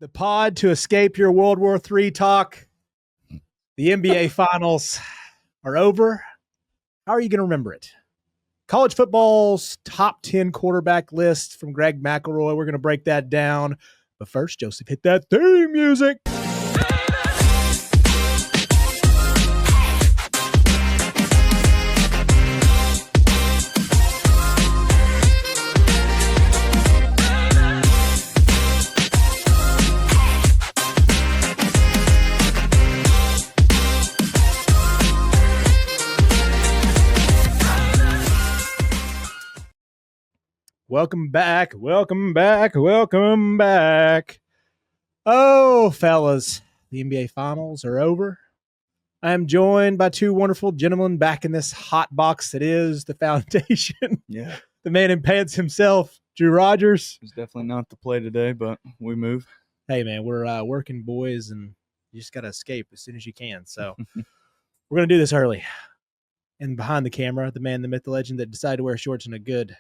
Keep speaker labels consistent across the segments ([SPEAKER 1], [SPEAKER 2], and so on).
[SPEAKER 1] The pod to escape your World War III talk. The NBA Finals are over. How are you going to remember it? College football's top 10 quarterback list from Greg McElroys. We're going to break that down. But first, Joseph, hit that theme music. Welcome back. Oh, fellas, the NBA Finals are over. I am joined by two wonderful gentlemen back in this hot box that is the foundation.
[SPEAKER 2] Yeah.
[SPEAKER 1] The man in pants himself, Drew Rogers.
[SPEAKER 2] It's definitely not the play today, but we move.
[SPEAKER 1] Hey, man, we're working boys, and you just got to escape as soon as you can. So we're going to do this early. And behind the camera, the man, the myth, the legend that decided to wear shorts in a good,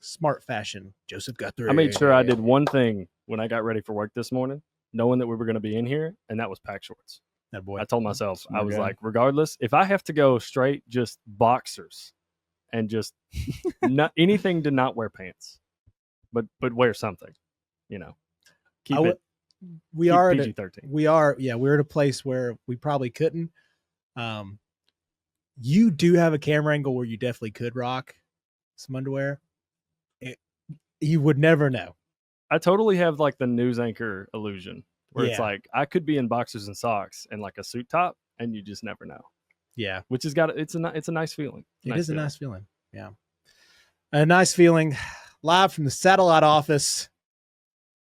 [SPEAKER 1] smart fashion, Joseph Guthrie.
[SPEAKER 3] I made sure I did one thing when I got ready for work this morning, knowing that we were going to be in here, and that was pack shorts.
[SPEAKER 1] That boy.
[SPEAKER 3] I told myself, I was like, regardless, if I have to go straight just boxers and just not anything to not wear pants, but wear something, keep PG-13.
[SPEAKER 1] We're at a place where we probably couldn't. You do have a camera angle where you definitely could rock some underwear. You would never know.
[SPEAKER 3] I totally have like the news anchor illusion where it's like I could be in boxers and socks and like a suit top, and you just never know.
[SPEAKER 1] Yeah,
[SPEAKER 3] which it's a nice feeling.
[SPEAKER 1] It is a nice feeling. Yeah, a nice feeling. Live from the satellite office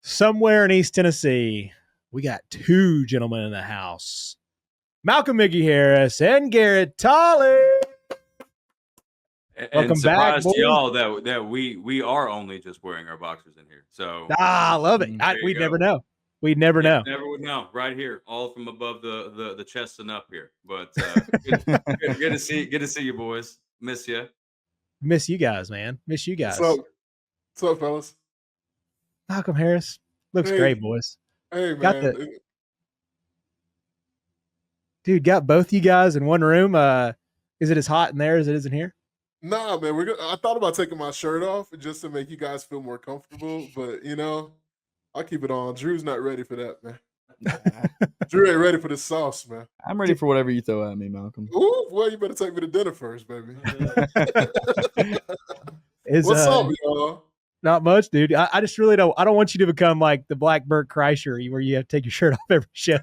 [SPEAKER 1] somewhere in East Tennessee, we got two gentlemen in the house: Malcolm Miggy Harris and Garrett Tolley.
[SPEAKER 4] Welcome back, to y'all that we are only just wearing our boxers in here. So
[SPEAKER 1] I love it. We'd never know. We'd never know.
[SPEAKER 4] Never would know. Right here, all from above the chest and up here. But good to see you, boys. Miss you.
[SPEAKER 1] Miss you guys, man. Miss you guys.
[SPEAKER 5] What's up, fellas?
[SPEAKER 1] Malcolm Harris looks great, boys.
[SPEAKER 5] Hey, man.
[SPEAKER 1] Got both you guys in one room. Is it as hot in there as it is in here?
[SPEAKER 5] Nah, man. I thought about taking my shirt off just to make you guys feel more comfortable, but I'll keep it on. Drew's not ready for that, man. Drew ain't ready for the sauce, man.
[SPEAKER 2] I'm ready for whatever you throw at me, Malcolm.
[SPEAKER 5] Ooh, well, you better take me to dinner first, baby.
[SPEAKER 1] What's
[SPEAKER 5] up, y'all?
[SPEAKER 1] Not much, dude. I just really don't. I don't want you to become like the Black Bert Kreischer, where you have to take your shirt off every show.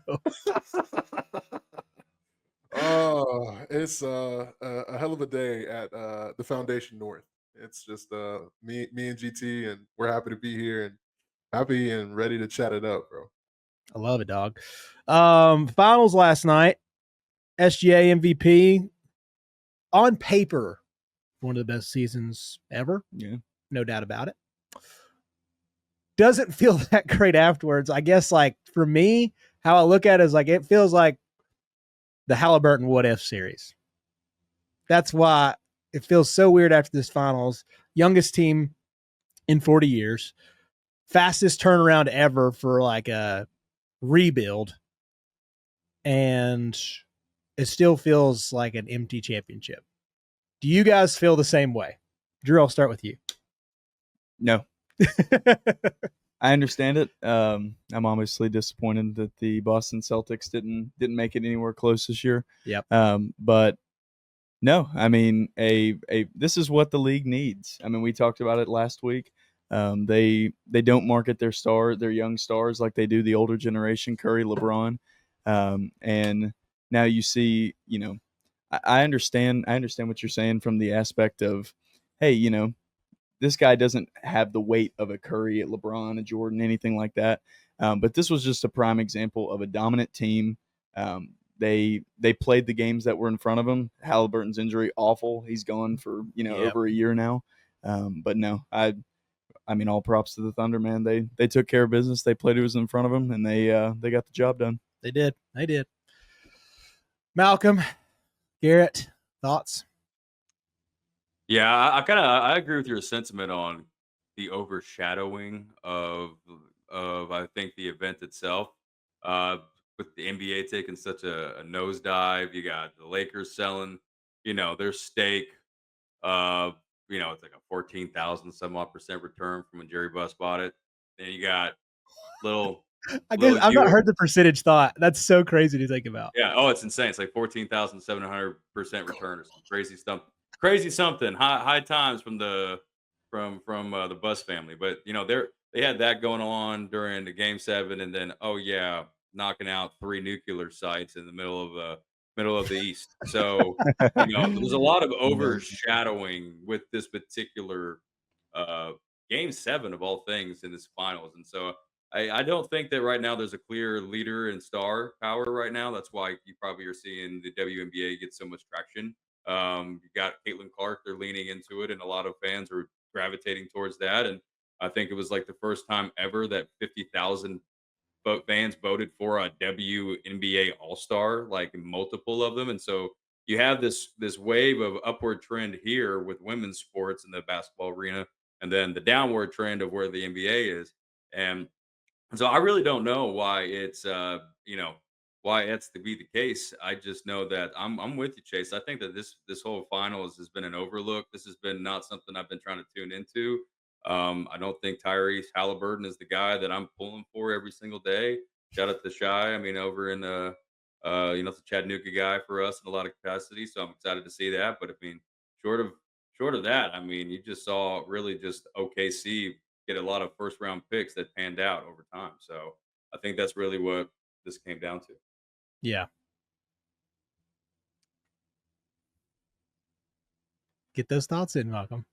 [SPEAKER 5] It's a hell of a day at the Foundation North. It's just me and GT, and we're happy to be here and happy and ready to chat it up, bro.
[SPEAKER 1] I love it, dog. Finals last night. SGA MVP. On paper, one of the best seasons ever.
[SPEAKER 2] Yeah.
[SPEAKER 1] No doubt about it. Doesn't feel that great afterwards. I guess, like, for me, how I look at it is like it feels like the Halliburton What If series. That's why it feels so weird after this finals. Youngest team in 40 years. Fastest turnaround ever for like a rebuild. And it still feels like an empty championship. Do you guys feel the same way? Drew, I'll start with you.
[SPEAKER 2] No. I understand it. I'm obviously disappointed that the Boston Celtics didn't make it anywhere close this year.
[SPEAKER 1] Yep.
[SPEAKER 2] But no, I mean, this is what the league needs. I mean, we talked about it last week. They don't market their young stars like they do the older generation, Curry, LeBron. And now you see, I understand what you're saying from the aspect of, hey, this guy doesn't have the weight of a Curry, a LeBron, a Jordan, anything like that. But this was just a prime example of a dominant team. They played the games that were in front of them. Halliburton's injury, awful. He's gone for, over a year now. But no, I mean, all props to the Thunder, man. They took care of business. They played who was in front of them, and they got the job done.
[SPEAKER 1] They did. Malcolm, Garrett, thoughts?
[SPEAKER 4] Yeah, I agree with your sentiment on the overshadowing of I think the event itself. With the NBA taking such a nosedive, you got the Lakers selling, their stake. Uh, it's like a 14,000 some odd percent return from when Jerry Buss bought it. Then you got little
[SPEAKER 1] I guess
[SPEAKER 4] little
[SPEAKER 1] I've not
[SPEAKER 4] you.
[SPEAKER 1] heard the percentage thought. That's so crazy to think about.
[SPEAKER 4] Yeah. Oh, it's insane. It's like 14,700% return or some crazy stuff. Crazy something. High times from the Bus family. But they had that going on during the Game 7, and then knocking out 3 nuclear sites in the middle of the East. So there was a lot of overshadowing with this particular uh, Game 7 of all things in this finals, and so I don't think that right now there's a clear leader and star power right now. That's why you probably are seeing the WNBA get so much traction. You got Caitlin Clark; they're leaning into it, and a lot of fans are gravitating towards that. And I think it was like the first time ever that 50,000 fans voted for a WNBA All Star, like multiple of them. And so you have this wave of upward trend here with women's sports in the basketball arena, and then the downward trend of where the NBA is. And so I really don't know why why it's to be the case. I just know that I'm with you, Chase. I think that this whole finals has been an overlook. This has been not something I've been trying to tune into. I don't think Tyrese Halliburton is the guy that I'm pulling for every single day. Shout out to Shy. I mean, over in it's a Chattanooga guy for us in a lot of capacity. So I'm excited to see that. But I mean, short of short of that, I mean, you just saw really just OKC get a lot of first round picks that panned out over time. So I think that's really what this came down to.
[SPEAKER 1] Yeah. Get those thoughts in, Malcolm.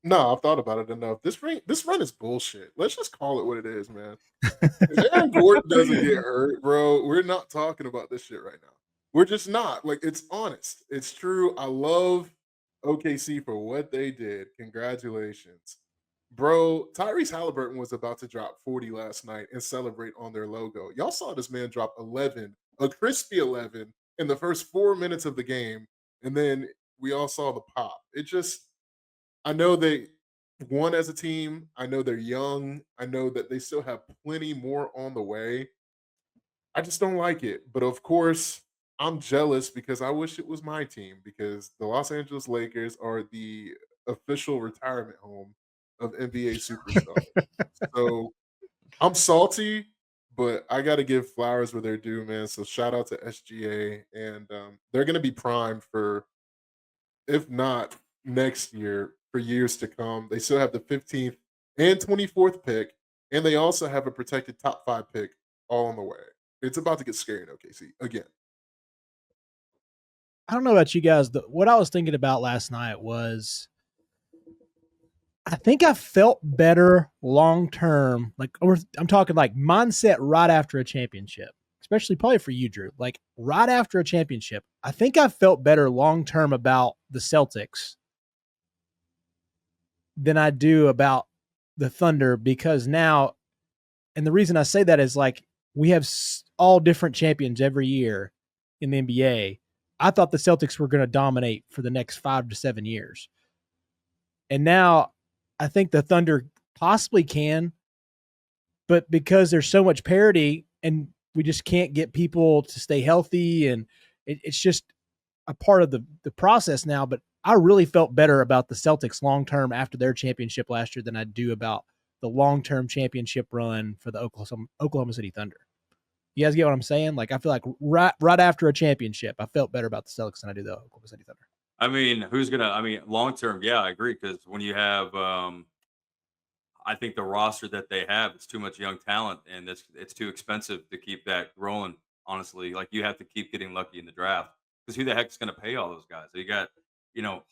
[SPEAKER 5] No, I've thought about it enough. This run is bullshit. Let's just call it what it is, man. If Aaron Gordon doesn't get hurt, bro, we're not talking about this shit right now. We're just not. Like, it's honest. It's true. I love OKC for what they did. Congratulations. Bro, Tyrese Halliburton was about to drop 40 last night and celebrate on their logo. Y'all saw this man drop 11, a crispy 11 in the first 4 minutes of the game. And then we all saw the pop. I know they won as a team. I know they're young. I know that they still have plenty more on the way. I just don't like it. But of course, I'm jealous because I wish it was my team because the Los Angeles Lakers are the official retirement home of NBA superstars. So I'm salty, but I got to give flowers where they're due, man. So shout out to SGA, and they're going to be primed for, if not next year, for years to come. They still have the 15th and 24th pick, and they also have a protected top 5 pick all on the way. It's about to get scary in OKC again.
[SPEAKER 1] I don't know about you guys. What I was thinking about last night was I think I felt better long term. I'm talking like mindset right after a championship, especially probably for you, Drew. Like right after a championship, I think I felt better long term about the Celtics than I do about the Thunder because now, and the reason I say that is like we have all different champions every year in the NBA. I thought the Celtics were going to dominate for the next 5 to 7 years. And now I think the Thunder possibly can, but because there's so much parity and we just can't get people to stay healthy and it's just a part of the process now. But I really felt better about the Celtics long-term after their championship last year than I do about the long-term championship run for the Oklahoma City Thunder. You guys get what I'm saying? Like, I feel like right after a championship, I felt better about the Celtics than I do the Oklahoma City Thunder.
[SPEAKER 4] I mean, long term, yeah, I agree. Because when you have, I think the roster that they have, it's too much young talent, and it's too expensive to keep that rolling. Honestly, like you have to keep getting lucky in the draft because who the heck's going to pay all those guys? So you got,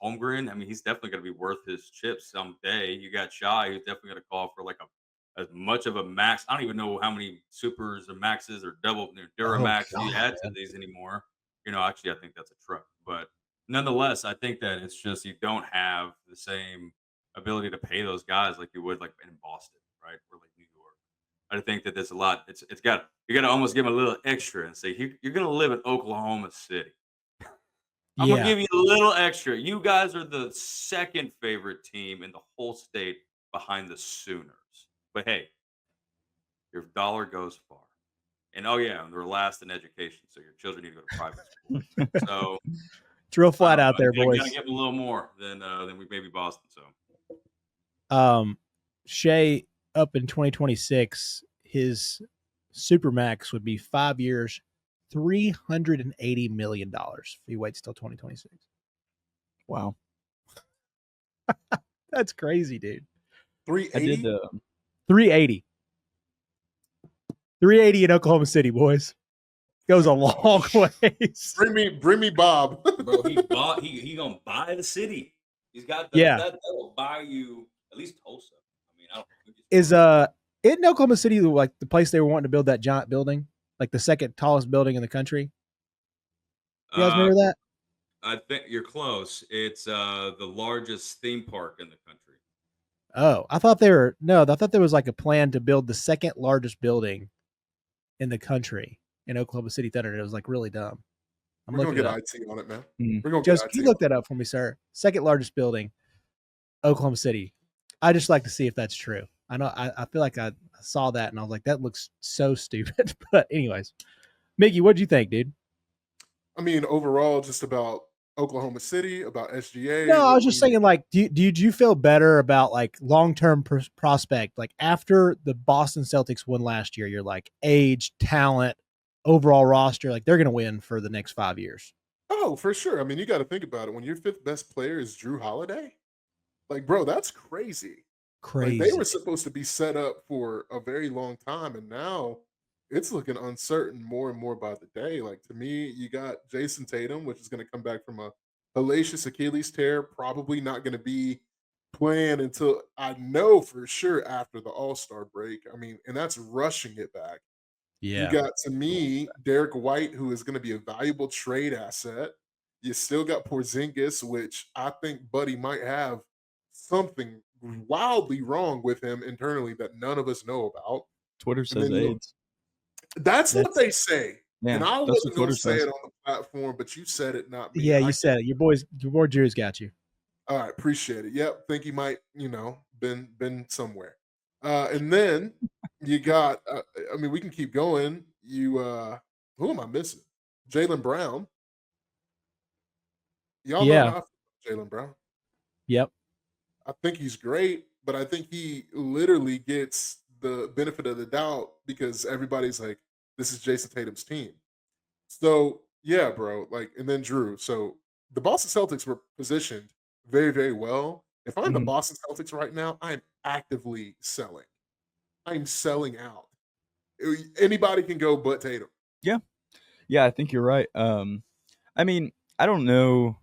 [SPEAKER 4] Holmgren. I mean, he's definitely going to be worth his chips someday. You got Shy, who's definitely going to call for like as much of a max. I don't even know how many supers or maxes or double Duramax you add to these anymore. Actually, I think that's a truck, but nonetheless, I think that it's just you don't have the same ability to pay those guys like you would like in Boston, right? Or like New York. I think that there's a lot. It's got you got to almost give them a little extra and say you're going to live in Oklahoma City. I'm gonna give you a little extra. You guys are the second favorite team in the whole state behind the Sooners. But hey, your dollar goes far. And oh yeah, they're last in education, so your children need to go to private school. So
[SPEAKER 1] It's real
[SPEAKER 4] I
[SPEAKER 1] flat
[SPEAKER 4] don't know.
[SPEAKER 1] out there,
[SPEAKER 4] I gotta
[SPEAKER 1] boys.
[SPEAKER 4] give them a little more than we maybe Boston. So
[SPEAKER 1] Shea up in 2026, his supermax would be 5 years, $380 million if he waits till 2026.
[SPEAKER 2] Wow.
[SPEAKER 1] That's crazy, dude.
[SPEAKER 2] I did
[SPEAKER 5] 380.
[SPEAKER 1] 380. 380 in Oklahoma City, boys. Goes a long ways.
[SPEAKER 5] Bring me Bob.
[SPEAKER 4] bro, he gonna buy the city. He's got
[SPEAKER 1] Yeah.
[SPEAKER 4] that will buy you at least Tulsa. I mean, I don't think
[SPEAKER 1] Is in Oklahoma City like the place they were wanting to build that giant building, like the second tallest building in the country? You guys remember that?
[SPEAKER 4] I think you're close. It's the largest theme park in the country.
[SPEAKER 1] Oh, I thought there was like a plan to build the second largest building in the country in Oklahoma City Thunder. And it was like really dumb. I'm
[SPEAKER 5] We're gonna
[SPEAKER 1] looking
[SPEAKER 5] get
[SPEAKER 1] it up.
[SPEAKER 5] IT on it, man.
[SPEAKER 2] Mhm.
[SPEAKER 5] We're gonna
[SPEAKER 1] Just
[SPEAKER 5] get
[SPEAKER 1] can
[SPEAKER 5] IT.
[SPEAKER 1] you look that up for me, sir? Second largest building, Oklahoma City. I just like to see if that's true. I know I feel like I saw that and I was like, that looks so stupid. But anyways, Mickey, what'd you think, dude?
[SPEAKER 5] I mean, overall, just about Oklahoma City, about SGA.
[SPEAKER 1] No, I was just saying, like, did you feel better about like long term prospect? Like after the Boston Celtics won last year, you're like age, talent, overall roster, like they're gonna win for the next 5 years.
[SPEAKER 5] Oh, for sure. I mean, you got to think about it. When your fifth best player is Drew Holiday, like, bro, that's crazy. Like, they
[SPEAKER 1] Crazy.
[SPEAKER 5] were supposed to be set up for a very long time, and now it's looking uncertain more and more by the day. Like, to me, you got Jason Tatum, which is going to come back from a hellacious Achilles tear, probably not going to be playing until I know for sure after the All-Star break. I mean, and that's rushing it back. You
[SPEAKER 1] Yeah.
[SPEAKER 5] got, to me, Derek White, who is going to be a valuable trade asset. You still got Porzingis, which I think Buddy might have something wildly wrong with him internally that none of us know about.
[SPEAKER 2] Twitter
[SPEAKER 5] And
[SPEAKER 2] says
[SPEAKER 5] then you,
[SPEAKER 2] AIDS.
[SPEAKER 5] that's what they say.
[SPEAKER 2] Yeah,
[SPEAKER 5] And I
[SPEAKER 2] that's
[SPEAKER 5] wasn't
[SPEAKER 2] what
[SPEAKER 5] going
[SPEAKER 2] Twitter
[SPEAKER 5] to say
[SPEAKER 2] says.
[SPEAKER 5] it on the platform, but you said it, not me.
[SPEAKER 1] Yeah,
[SPEAKER 5] I
[SPEAKER 1] you
[SPEAKER 5] can't-
[SPEAKER 1] said it. Your boy Drew's got you.
[SPEAKER 5] All right, appreciate it. Yep, think he might, been somewhere. And then you got, I mean, we can keep going. Who am I missing? Jaylen Brown. Y'all know
[SPEAKER 1] Yeah.
[SPEAKER 5] how I feel about Jaylen Brown.
[SPEAKER 1] Yep.
[SPEAKER 5] I think he's great, but I think he literally gets the benefit of the doubt because everybody's like, this is Jason Tatum's team. So yeah, bro. Like, and then Drew. So the Boston Celtics were positioned very, very well. If I'm the
[SPEAKER 2] Mhm.
[SPEAKER 5] Boston Celtics right now, I'm actively selling. I'm selling out. Anybody can go but Tatum.
[SPEAKER 2] Yeah, I think you're right. I mean, I don't know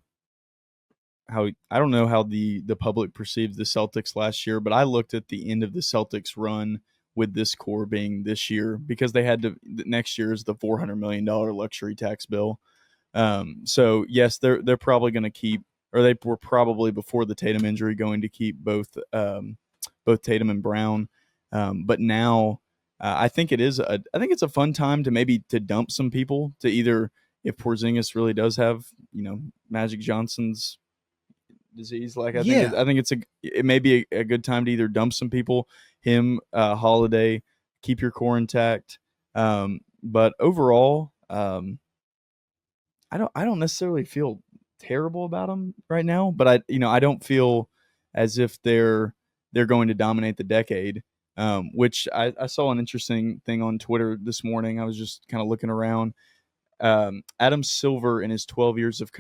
[SPEAKER 2] how the public perceived the Celtics last year, but I looked at the end of the Celtics run with this core being this year because they had to. Next year is the $400 million luxury tax bill. So yes, they're probably going to keep, or they were probably before the Tatum injury going to keep both Tatum and Brown. But now I think it's a fun time to maybe to dump some people to either, if Porzingis really does have Magic Johnson's disease, like I think it may be a good time to either dump some people, him, Holiday, keep your core intact. But overall, I don't necessarily feel terrible about them right now, but I don't feel as if they're going to dominate the decade. Which I saw an interesting thing on Twitter this morning. I was just kind of looking around. Adam Silver, in his 12 years of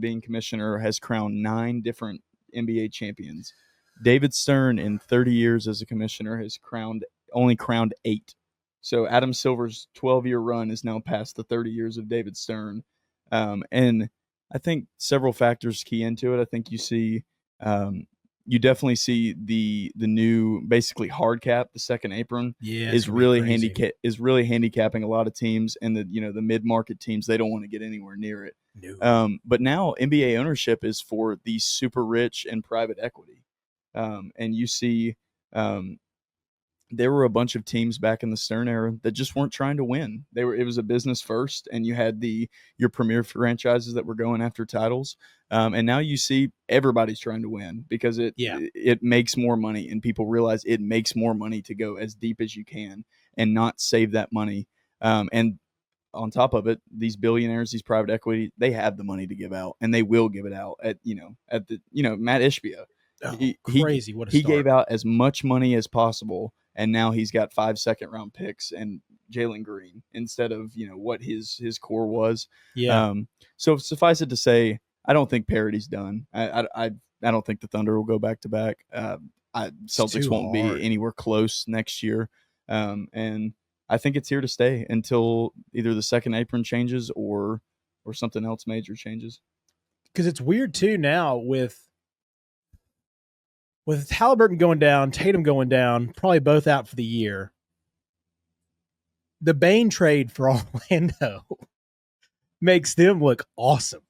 [SPEAKER 2] being commissioner, has crowned 9 different NBA champions. David Stern, in 30 years as a commissioner, has only crowned 8. So Adam Silver's 12-year run is now past the 30 years of David Stern. And I think several factors key into it. I think you definitely see the new basically hard cap, the second apron,
[SPEAKER 1] Yeah.
[SPEAKER 2] is really handicapping a lot of teams, and the mid-market teams, they don't want to get anywhere near it.
[SPEAKER 1] No.
[SPEAKER 2] But now NBA ownership is for the super rich and private equity, and you see there were a bunch of teams back in the Stern era that just weren't trying to win. It was a business first, and you had your premier franchises that were going after titles. And now you see everybody's trying to win because it makes more money, and people realize it makes more money to go as deep as you can. and not save that money. And on top of it, these billionaires, these private equity, they have the money to give out, and they will give it out at Matt Ishbia.
[SPEAKER 1] Crazy! What a
[SPEAKER 2] he
[SPEAKER 1] start.
[SPEAKER 2] gave out as much money as possible, and now he's got 5 second-round picks and Jalen Green instead of what his core was.
[SPEAKER 1] Yeah.
[SPEAKER 2] So suffice it to say, I don't think parity's done. I don't think the Thunder will go back to back. Celtics
[SPEAKER 1] too
[SPEAKER 2] won't
[SPEAKER 1] hard.
[SPEAKER 2] be anywhere close next year, and I think it's here to stay until either the second apron changes or something else major changes.
[SPEAKER 1] Because it's weird too now with Halliburton going down, Tatum going down, probably both out for the year. The Bane trade for Orlando makes them look awesome.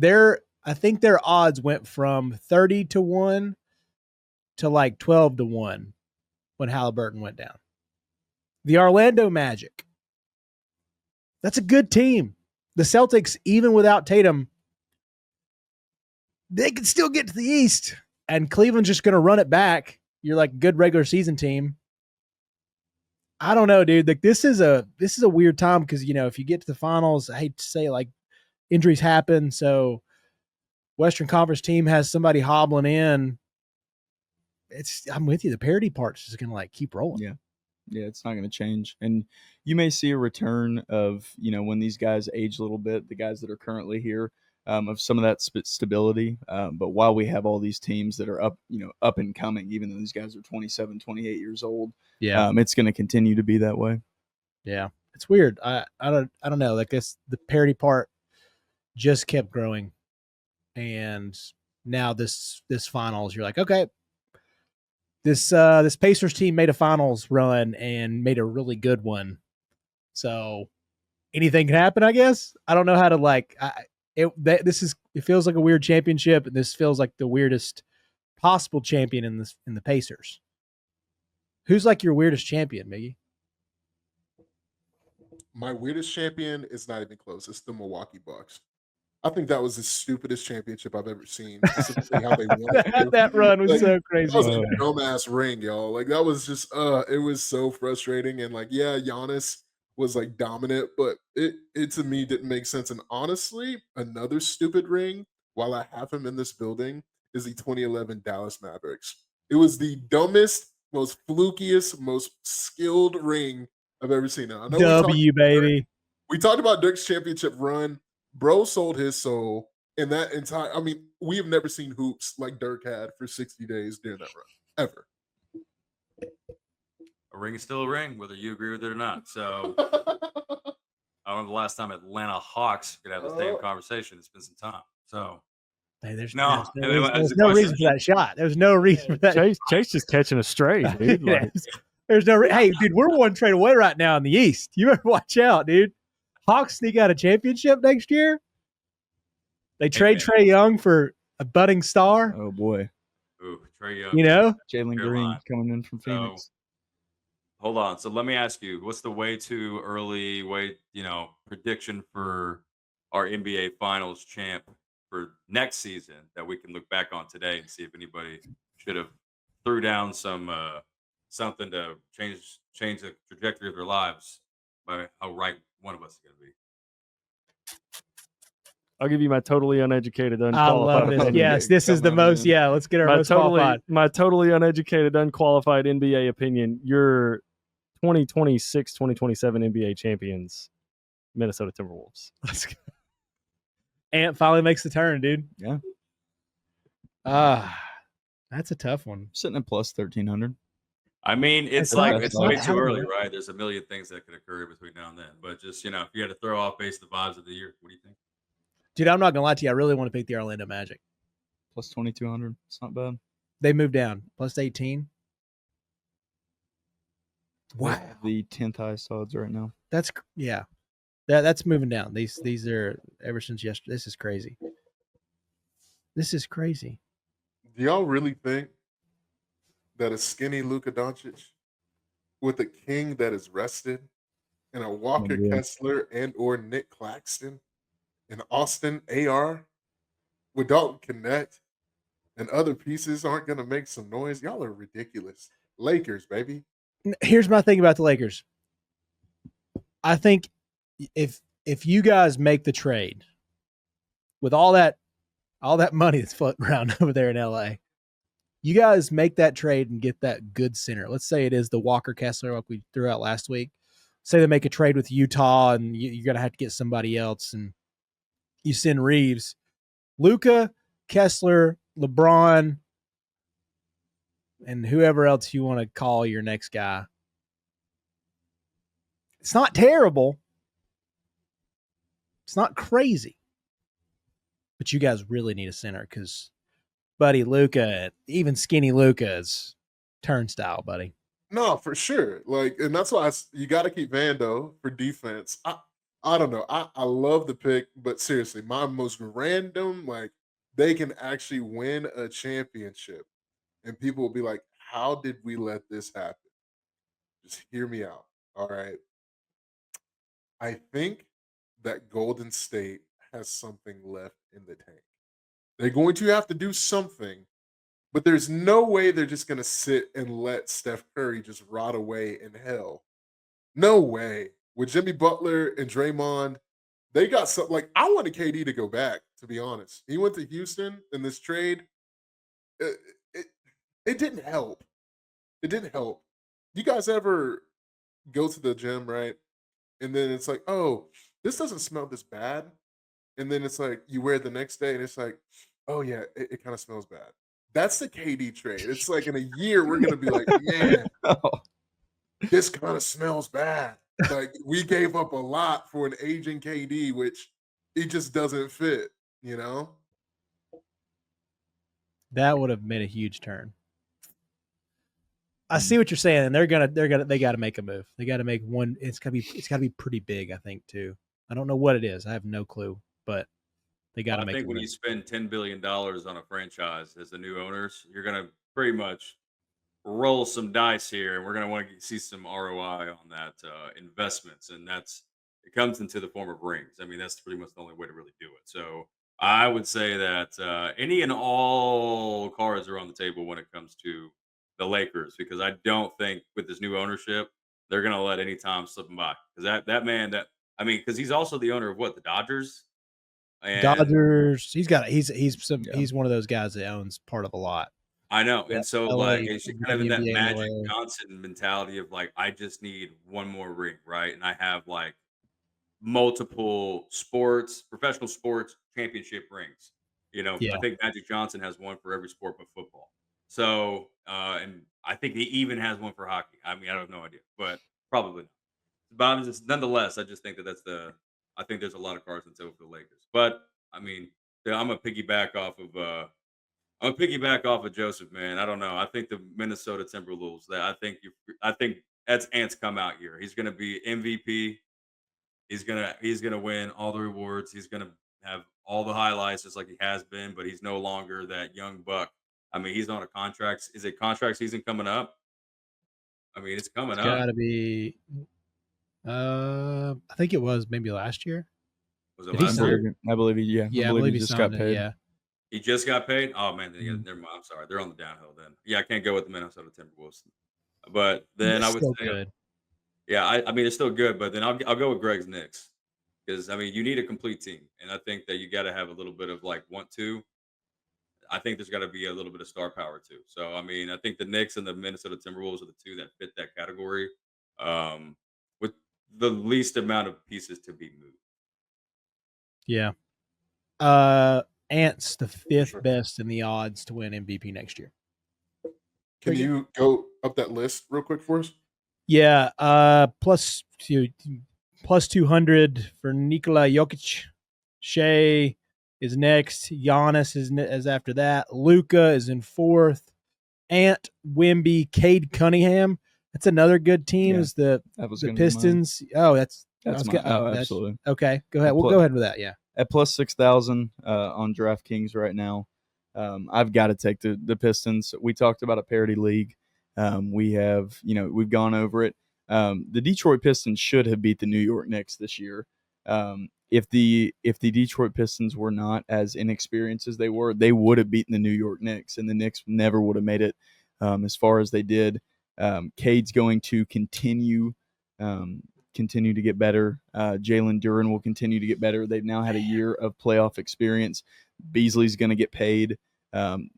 [SPEAKER 1] I think their odds went from 30-1 to like 12-1 when Halliburton went down. The Orlando Magic. That's a good team. The Celtics, even without Tatum, they can still get to the East. And Cleveland's just going to run it back. You're like a good regular season team. I don't know, dude. Like this is a weird time because if you get to the finals, I hate to say it, like injuries happen. So Western Conference team has somebody hobbling in. I'm with you. The parity part's just gonna like keep rolling.
[SPEAKER 2] Yeah, it's not going to change. And you may see a return of, when these guys age a little bit, the guys that are currently here, of some of that stability. But while we have all these teams that are up and coming, even though these guys are 27, 28 years old, it's going to continue to be that way.
[SPEAKER 1] Yeah, it's weird. I don't know. Like the parity part just kept growing, and now this finals, you're like, okay. This Pacers team made a finals run and made a really good one. So anything can happen, I guess. I don't know how to it feels like a weird championship, and this feels like the weirdest possible champion in the Pacers. Who's like your weirdest champion, Miggy?
[SPEAKER 5] My weirdest champion is not even close. It's the Milwaukee Bucks. I think that was the stupidest championship I've ever seen. Specifically, how they won it.
[SPEAKER 1] That run was so crazy.
[SPEAKER 5] That was a dumbass ring, y'all. Like that was just it was so frustrating. And like, yeah, Giannis was like dominant, but it to me didn't make sense. And honestly, another stupid ring, while I have him in this building, is the 2011 Dallas Mavericks. It was the dumbest, most flukiest, most skilled ring I've ever seen. Now, I know
[SPEAKER 1] baby.
[SPEAKER 5] We talked about Dirk's championship run. Bro sold his soul in that entire. I mean, we have never seen hoops like Dirk had for 60 days during that run, ever.
[SPEAKER 4] A ring is still a ring, whether you agree with it or not. So I don't know the last time Atlanta Hawks could have the same conversation. It's been some time. So
[SPEAKER 1] hey, there's
[SPEAKER 4] no
[SPEAKER 1] reason for that shot. There's no reason for that.
[SPEAKER 3] Chase just catching a stray, dude. Like,
[SPEAKER 1] there's no. Hey, dude, we're one trade away right now in the East. You better watch out, dude. Hawks sneak out a championship next year. They trade Trae Young for a budding star.
[SPEAKER 2] Oh boy.
[SPEAKER 4] Ooh, Trae Young.
[SPEAKER 2] Jalen Green coming in from Phoenix.
[SPEAKER 4] So, hold on. So let me ask you, what's the way too early prediction for our NBA Finals champ for next season that we can look back on today and see if anybody should have threw down some something to change the trajectory of their lives by how right one of us is going to be.
[SPEAKER 3] I'll give you my totally uneducated, unqualified.
[SPEAKER 1] I love this.
[SPEAKER 3] opinion.
[SPEAKER 1] Yes, this is the most. Yeah, let's get our most qualified.
[SPEAKER 3] My totally uneducated, unqualified NBA opinion. Your 2026, 2027 NBA champions, Minnesota Timberwolves.
[SPEAKER 1] Let's go. Ant finally makes the turn, dude.
[SPEAKER 2] Yeah.
[SPEAKER 1] That's a tough one.
[SPEAKER 2] Sitting at plus 1,300.
[SPEAKER 4] I mean, it's
[SPEAKER 2] It's
[SPEAKER 4] way
[SPEAKER 2] not
[SPEAKER 4] too early, right? There's a million things that could occur between now and then. But just, if you had to throw off base the vibes of the year, what do you think?
[SPEAKER 1] Dude, I'm not going to lie to you. I really want to pick the Orlando Magic.
[SPEAKER 2] Plus 2,200. It's not bad.
[SPEAKER 1] They moved down. Plus 18. Wow.
[SPEAKER 2] The 10th highest odds right now.
[SPEAKER 1] That's moving down. These are ever since yesterday. This is crazy.
[SPEAKER 5] Do y'all really think that a skinny Luka Doncic with a king that is rested and a Walker Kessler and or Nick Claxton and Austin AR with Dalton Connect and other pieces aren't going to make some noise? Y'all are ridiculous. Lakers, baby.
[SPEAKER 1] Here's my thing about the Lakers. I think if you guys make the trade with all that money that's floating around over there in LA, you guys make that trade and get that good center. Let's say it is the Walker Kessler like we threw out last week. Say they make a trade with Utah and you're going to have to get somebody else and you send Reeves. Luka, Kessler, LeBron, and whoever else you want to call your next guy. It's not terrible. It's not crazy. But you guys really need a center because, buddy, Luka, even skinny Luka is turnstile, buddy.
[SPEAKER 5] No, for sure. Like, and that's why you got to keep Vando for defense. I don't know. I love the pick, but seriously, my most random, like, they can actually win a championship. And people will be like, how did we let this happen? Just hear me out. All right. I think that Golden State has something left in the tank. They're going to have to do something, but there's no way they're just going to sit and let Steph Curry just rot away in hell. No way. With Jimmy Butler and Draymond, they got something. Like, I wanted KD to go back, to be honest. He went to Houston in this trade. It didn't help. It didn't help. You guys ever go to the gym, right? And then it's like, oh, this doesn't smell this bad. And then it's like you wear it the next day and it's like, oh yeah, it kind of smells bad. That's the KD trade. It's like in a year, we're gonna be like, man, this kind of smells bad. Like, we gave up a lot for an aging KD, which it just doesn't fit, you know?
[SPEAKER 1] That would have made a huge turn. I see what you're saying, and they got to make a move. They got to make one. It's got to be pretty big, I think, too. I don't know what it is. I have no clue, but they got to make.
[SPEAKER 4] I think when you spend $10 billion on a franchise as the new owners, you're going to pretty much roll some dice here, and we're going to want to see some ROI on that investments, and it comes into the form of rings. I mean, that's pretty much the only way to really do it. So I would say that any and all cards are on the table when it comes to the Lakers, because I don't think with this new ownership they're going to let any time slip them by. Because that man, because he's also the owner of what, the Dodgers. And
[SPEAKER 1] Dodgers. He's one of those guys that owns part of a lot.
[SPEAKER 4] I know.
[SPEAKER 1] Yeah,
[SPEAKER 4] And so
[SPEAKER 1] LA,
[SPEAKER 4] like it's kind of in that
[SPEAKER 1] WNBA,
[SPEAKER 4] Magic
[SPEAKER 1] LA.
[SPEAKER 4] Johnson mentality of like, I just need one more ring, right? And I have like multiple professional sports championship rings.
[SPEAKER 1] Yeah.
[SPEAKER 4] I think Magic Johnson has one for every sport but football. So and I think he even has one for hockey. I mean, I have no idea, but probably not. But nonetheless, I just think I think there's a lot of cards in the table for the Lakers. But I mean, yeah, I'm gonna piggyback off of Joseph, man. I don't know. I think the Minnesota Timberwolves. I think that's Ant's come out year. He's gonna be MVP. He's gonna win all the rewards. He's gonna have all the highlights just like he has been. But he's no longer that young buck. I mean, he's on a contract. Is it contract season coming up? I mean, it's coming up.
[SPEAKER 1] Got to be. I think it was maybe last year.
[SPEAKER 4] Was it last year?
[SPEAKER 2] I believe he just got paid.
[SPEAKER 1] Yeah.
[SPEAKER 4] He just got paid? Oh, man.
[SPEAKER 1] Mhm.
[SPEAKER 4] Never mind. I'm sorry. They're on the downhill then. Yeah, I can't go with the Minnesota Timberwolves. But then
[SPEAKER 1] It's
[SPEAKER 4] I would
[SPEAKER 1] still
[SPEAKER 4] say,
[SPEAKER 1] good.
[SPEAKER 4] yeah, I mean, it's still good. But then I'll go with Greg's Knicks because, I mean, you need a complete team. And I think that you got to have a little bit of like want to. I think there's got to be a little bit of star power too. So, I mean, I think the Knicks and the Minnesota Timberwolves are the two that fit that category with the least amount of pieces to be moved.
[SPEAKER 1] Yeah. Ant's the fifth
[SPEAKER 5] Sure.
[SPEAKER 1] best in the odds to win MVP next year.
[SPEAKER 5] Can you go up that list real quick for us?
[SPEAKER 1] Yeah. Plus 200 for Nikola Jokic. Shea is next. Giannis is after that. Luka is in fourth. Ant, Wemby, Cade Cunningham. That's another good team.
[SPEAKER 2] Yeah,
[SPEAKER 1] Is the Pistons? Oh, that's
[SPEAKER 2] mine. Absolutely.
[SPEAKER 1] Okay. Go ahead. We'll go ahead with that. Yeah.
[SPEAKER 2] At plus 6,000 on DraftKings right now. I've got to take the Pistons. We talked about a parity league. We've gone over it. The Detroit Pistons should have beat the New York Knicks this year. If the Detroit Pistons were not as inexperienced as they were, they would have beaten the New York Knicks, and the Knicks never would have made it as far as they did. Cade's going to continue to get better. Jalen Duran will continue to get better. They've now had a year of playoff experience. Beasley's going to get paid.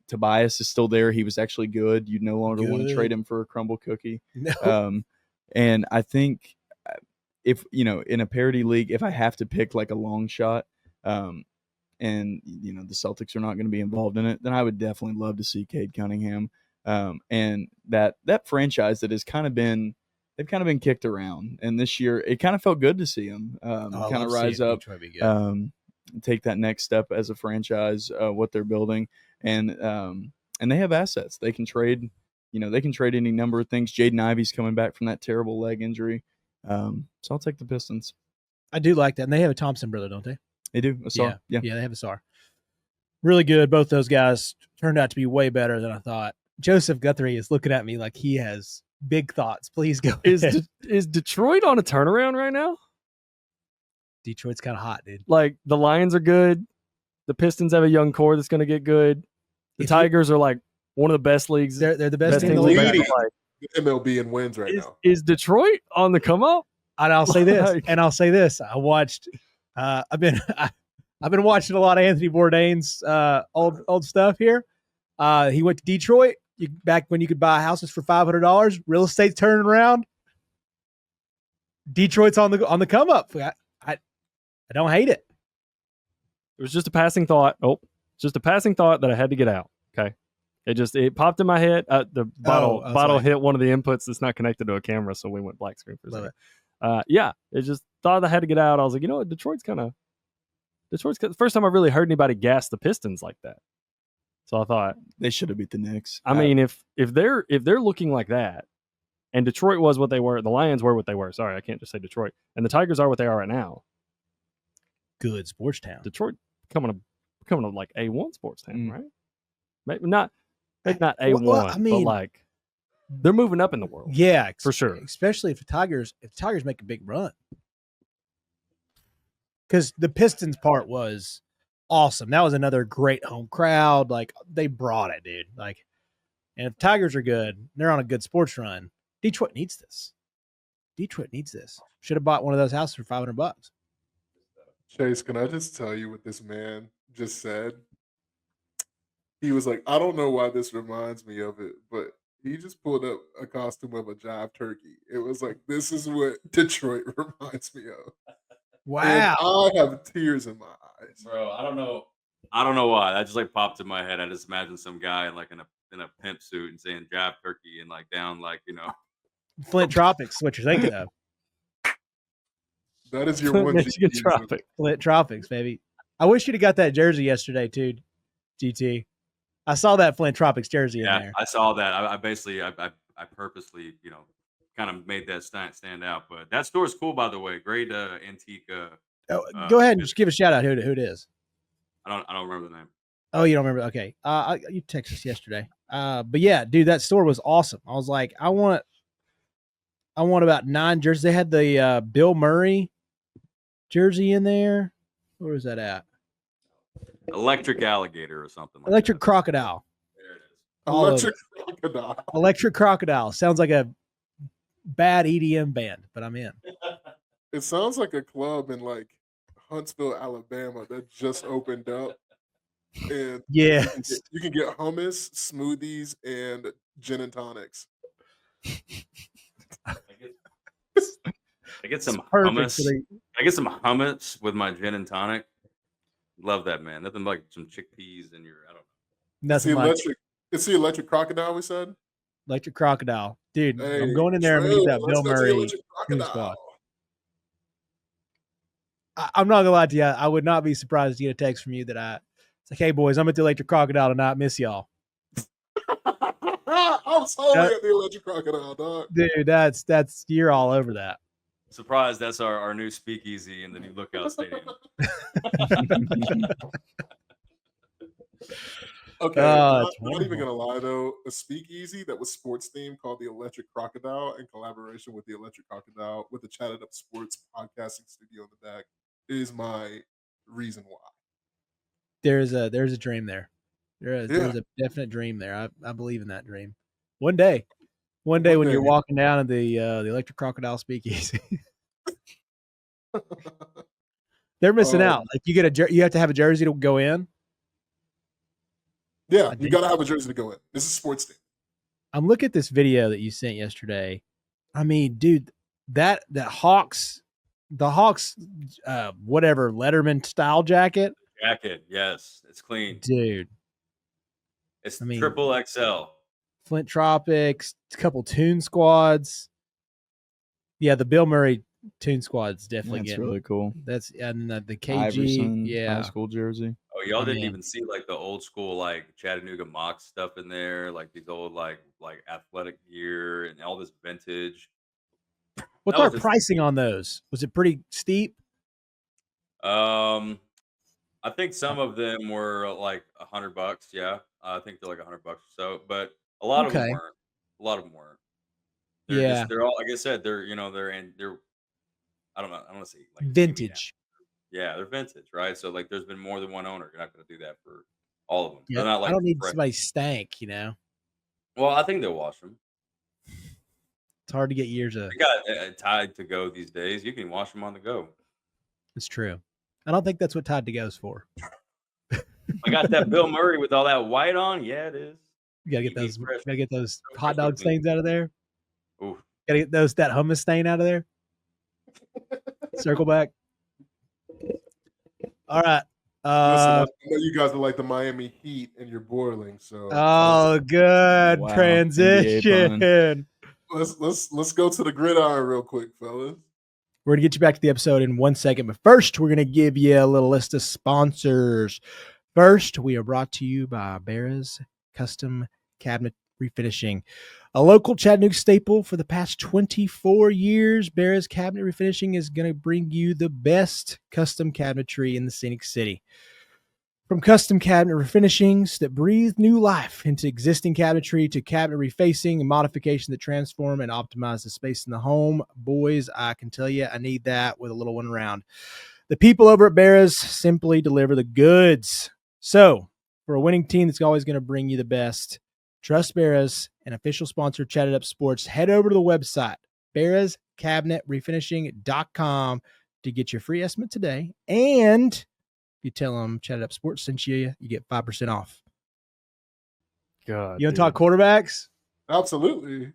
[SPEAKER 2] Tobias is still there. He was actually good. You'd no longer want to trade him for a crumble cookie.
[SPEAKER 1] No.
[SPEAKER 2] And I think if, in a parity league, if I have to pick like a long shot, and the Celtics are not going to be involved in it, then I would definitely love to see Cade Cunningham. And that franchise that has kind of been kicked around, and this year it kind of felt good to see him kind of rise up, take that next step as a franchise, what they're building, and they have assets. They can trade, they can trade any number of things. Jaden Ivey's coming back from that terrible leg injury, so I'll take the Pistons.
[SPEAKER 1] I do like that, and they have a Thompson brother, don't they?
[SPEAKER 2] They do. Asar.
[SPEAKER 1] Yeah, they have Asar. Really good. Both those guys turned out to be way better than I thought. Joseph Guthrie is looking at me like he has big thoughts. Please go.
[SPEAKER 3] Is Detroit on a turnaround right now?
[SPEAKER 1] Detroit's kind of hot, dude.
[SPEAKER 3] Like, the Lions are good. The Pistons have a young core that's going to get good. The Tigers are like one of the best leagues.
[SPEAKER 1] They're the best team in the
[SPEAKER 5] league.
[SPEAKER 1] league.
[SPEAKER 5] MLB in wins right now.
[SPEAKER 3] Is Detroit on the come up?
[SPEAKER 1] And I'll say this. I watched. I've been watching a lot of Anthony Bourdain's old stuff here. He went to Detroit back when you could buy houses for $500. Real estate's turning around. Detroit's on the come up. I don't hate it.
[SPEAKER 3] It was just a passing thought. Just a passing thought that I had to get out. Okay, it popped in my head. The bottle hit one of the inputs that's not connected to a camera, so we went black screen for a second. It just thought I had to get out. I was like, you know what, Detroit's the first time I really heard anybody gas the Pistons like that. So I thought
[SPEAKER 2] they should have beat the Knicks.
[SPEAKER 3] I mean, if they're looking like that, and Detroit was what they were, the Lions were what they were. Sorry, I can't just say Detroit. And the Tigers are what they are right now.
[SPEAKER 1] Good sports town.
[SPEAKER 3] Detroit becoming a like A1 sports town, right? Maybe not A1, but like they're moving up in the world.
[SPEAKER 1] Yeah,
[SPEAKER 3] for sure.
[SPEAKER 1] Especially if the Tigers make a big run. Because the Pistons part was awesome. That was another great home crowd. Like, they brought it, dude. Like, and if Tigers are good, they're on a good sports run. Detroit needs this. Should have bought one of those houses for $500.
[SPEAKER 5] Chase, can I just tell you what this man just said? He was like, I don't know why this reminds me of it, but he just pulled up a costume of a jive turkey. It was like, this is what Detroit reminds me of.
[SPEAKER 1] Wow.
[SPEAKER 5] And I have tears in my eyes.
[SPEAKER 4] Bro, I don't know why. That just like popped in my head. I just imagine some guy like in a pimp suit and saying jive turkey and like down like,
[SPEAKER 1] Flint Tropics, what you're thinking of.
[SPEAKER 5] That is your one
[SPEAKER 3] Michigan Tropic.
[SPEAKER 1] Flint Tropics, baby. I wish you'd have got that jersey yesterday, too, GT. I saw that Flint Tropics jersey in there.
[SPEAKER 4] I saw that. I purposely, kind of made that stand out. But that store is cool, by the way. Great antique.
[SPEAKER 1] Go ahead and just give a shout out who it is.
[SPEAKER 4] I don't remember the name.
[SPEAKER 1] Oh, you don't remember? Okay. You texted us yesterday. But yeah, dude, that store was awesome. I was like, I want about 9 jerseys. They had the Bill Murray jersey in there. Where was that at?
[SPEAKER 4] Electric Alligator or something like
[SPEAKER 1] Electric
[SPEAKER 4] that.
[SPEAKER 1] Crocodile.
[SPEAKER 4] There it is.
[SPEAKER 5] Electric Crocodile.
[SPEAKER 1] Electric Crocodile. Sounds like a bad EDM band, but I'm in.
[SPEAKER 5] It sounds like a club in like Huntsville, Alabama that just opened up. And
[SPEAKER 1] yeah,
[SPEAKER 5] you can get hummus, smoothies, and gin and tonics.
[SPEAKER 4] I get some hummus. I get some hummus with my gin and tonic. Love that, man. Nothing like some chickpeas in your, I don't know.
[SPEAKER 1] Nothing
[SPEAKER 5] It's the Electric Crocodile we said?
[SPEAKER 1] Electric Crocodile. Dude,
[SPEAKER 5] hey,
[SPEAKER 1] I'm going in there and get that Bill Murray. I'm not going to lie to you. I would not be surprised to get a text from you that it's like, hey, boys, I'm at the Electric Crocodile tonight. Miss y'all.
[SPEAKER 5] I'm totally at the Electric Crocodile, dog.
[SPEAKER 1] Dude, that's you're all over that.
[SPEAKER 4] Surprised that's our new speakeasy in the new Lookout Stadium.
[SPEAKER 5] Okay, not even gonna lie though. A speakeasy that was sports themed called the Electric Crocodile in collaboration with the Electric Crocodile with the Chatted Up Sports podcasting studio in the back is my reason why.
[SPEAKER 1] There's a dream there. There's a definite dream there. I believe in that dream. One day One day when
[SPEAKER 5] day.
[SPEAKER 1] you're walking down at the Electric Crocodile Speakeasy, they're missing out. Like you have to have a jersey to go in.
[SPEAKER 5] Yeah, you got to have a jersey to go in. This is sports team.
[SPEAKER 1] I'm looking at this video that you sent yesterday. I mean, dude, the Hawks, whatever Letterman style jacket.
[SPEAKER 4] Jacket, yes, it's clean,
[SPEAKER 1] dude.
[SPEAKER 4] It's triple XL.
[SPEAKER 1] Flint Tropics, a couple Toon Squads. Yeah, the Bill Murray Toon Squad's definitely
[SPEAKER 2] That's
[SPEAKER 1] getting
[SPEAKER 2] really cool.
[SPEAKER 1] That's and the KG,
[SPEAKER 2] Iverson,
[SPEAKER 1] yeah,
[SPEAKER 2] high school jersey.
[SPEAKER 4] Oh, y'all didn't even see like the old school like Chattanooga Mocs stuff in there, like these old like athletic gear and all this vintage.
[SPEAKER 1] What's our pricing on those? Was it pretty steep?
[SPEAKER 4] I think some of them were like $100. Yeah, I think they're like $100 or so, but a lot of them weren't. A lot of them weren't. They're all, like I said, they're I don't know. I don't want to say like
[SPEAKER 1] vintage.
[SPEAKER 4] Yeah, they're vintage, right? So like, there's been more than one owner. You're not going to do that for all of them.
[SPEAKER 1] Yeah,
[SPEAKER 4] they're not like
[SPEAKER 1] I don't need somebody stank, you know.
[SPEAKER 4] Well, I think they'll wash them.
[SPEAKER 1] It's hard to get years of.
[SPEAKER 4] They got Tide to go these days. You can wash them on the go.
[SPEAKER 1] It's true. I don't think that's what Tide to go's for.
[SPEAKER 4] I got that Bill Murray with all that white on. Yeah, it is.
[SPEAKER 1] You gotta get those hot dog stains out of there. Ooh. Gotta get that hummus stain out of there. Circle back. All right.
[SPEAKER 5] Listen, I know you guys are like the Miami Heat and you're boiling. So
[SPEAKER 1] good transition.
[SPEAKER 5] Let's go to the gridiron real quick, fellas.
[SPEAKER 1] We're going to get you back to the episode in 1 second, but first we're going to give you a little list of sponsors. First, we are brought to you by Barra's Custom Cabinet Refinishing, a local Chattanooga staple for the past 24 years. Barra's Cabinet Refinishing is going to bring you the best custom cabinetry in the Scenic City. From custom cabinet refinishings that breathe new life into existing cabinetry to cabinet refacing and modification that transform and optimize the space in the home. Boys, I can tell you, I need that with a little one around. The people over at Barra's simply deliver the goods. So, for a winning team that's always going to bring you the best, trust Barra's, an official sponsor of Chatted Up Sports. Head over to the website, barrascabinetrefinishing.com, to get your free estimate today. And you tell them Chatted Up Sports sent you get 5% off.
[SPEAKER 3] God,
[SPEAKER 1] you want to talk quarterbacks?
[SPEAKER 5] Absolutely.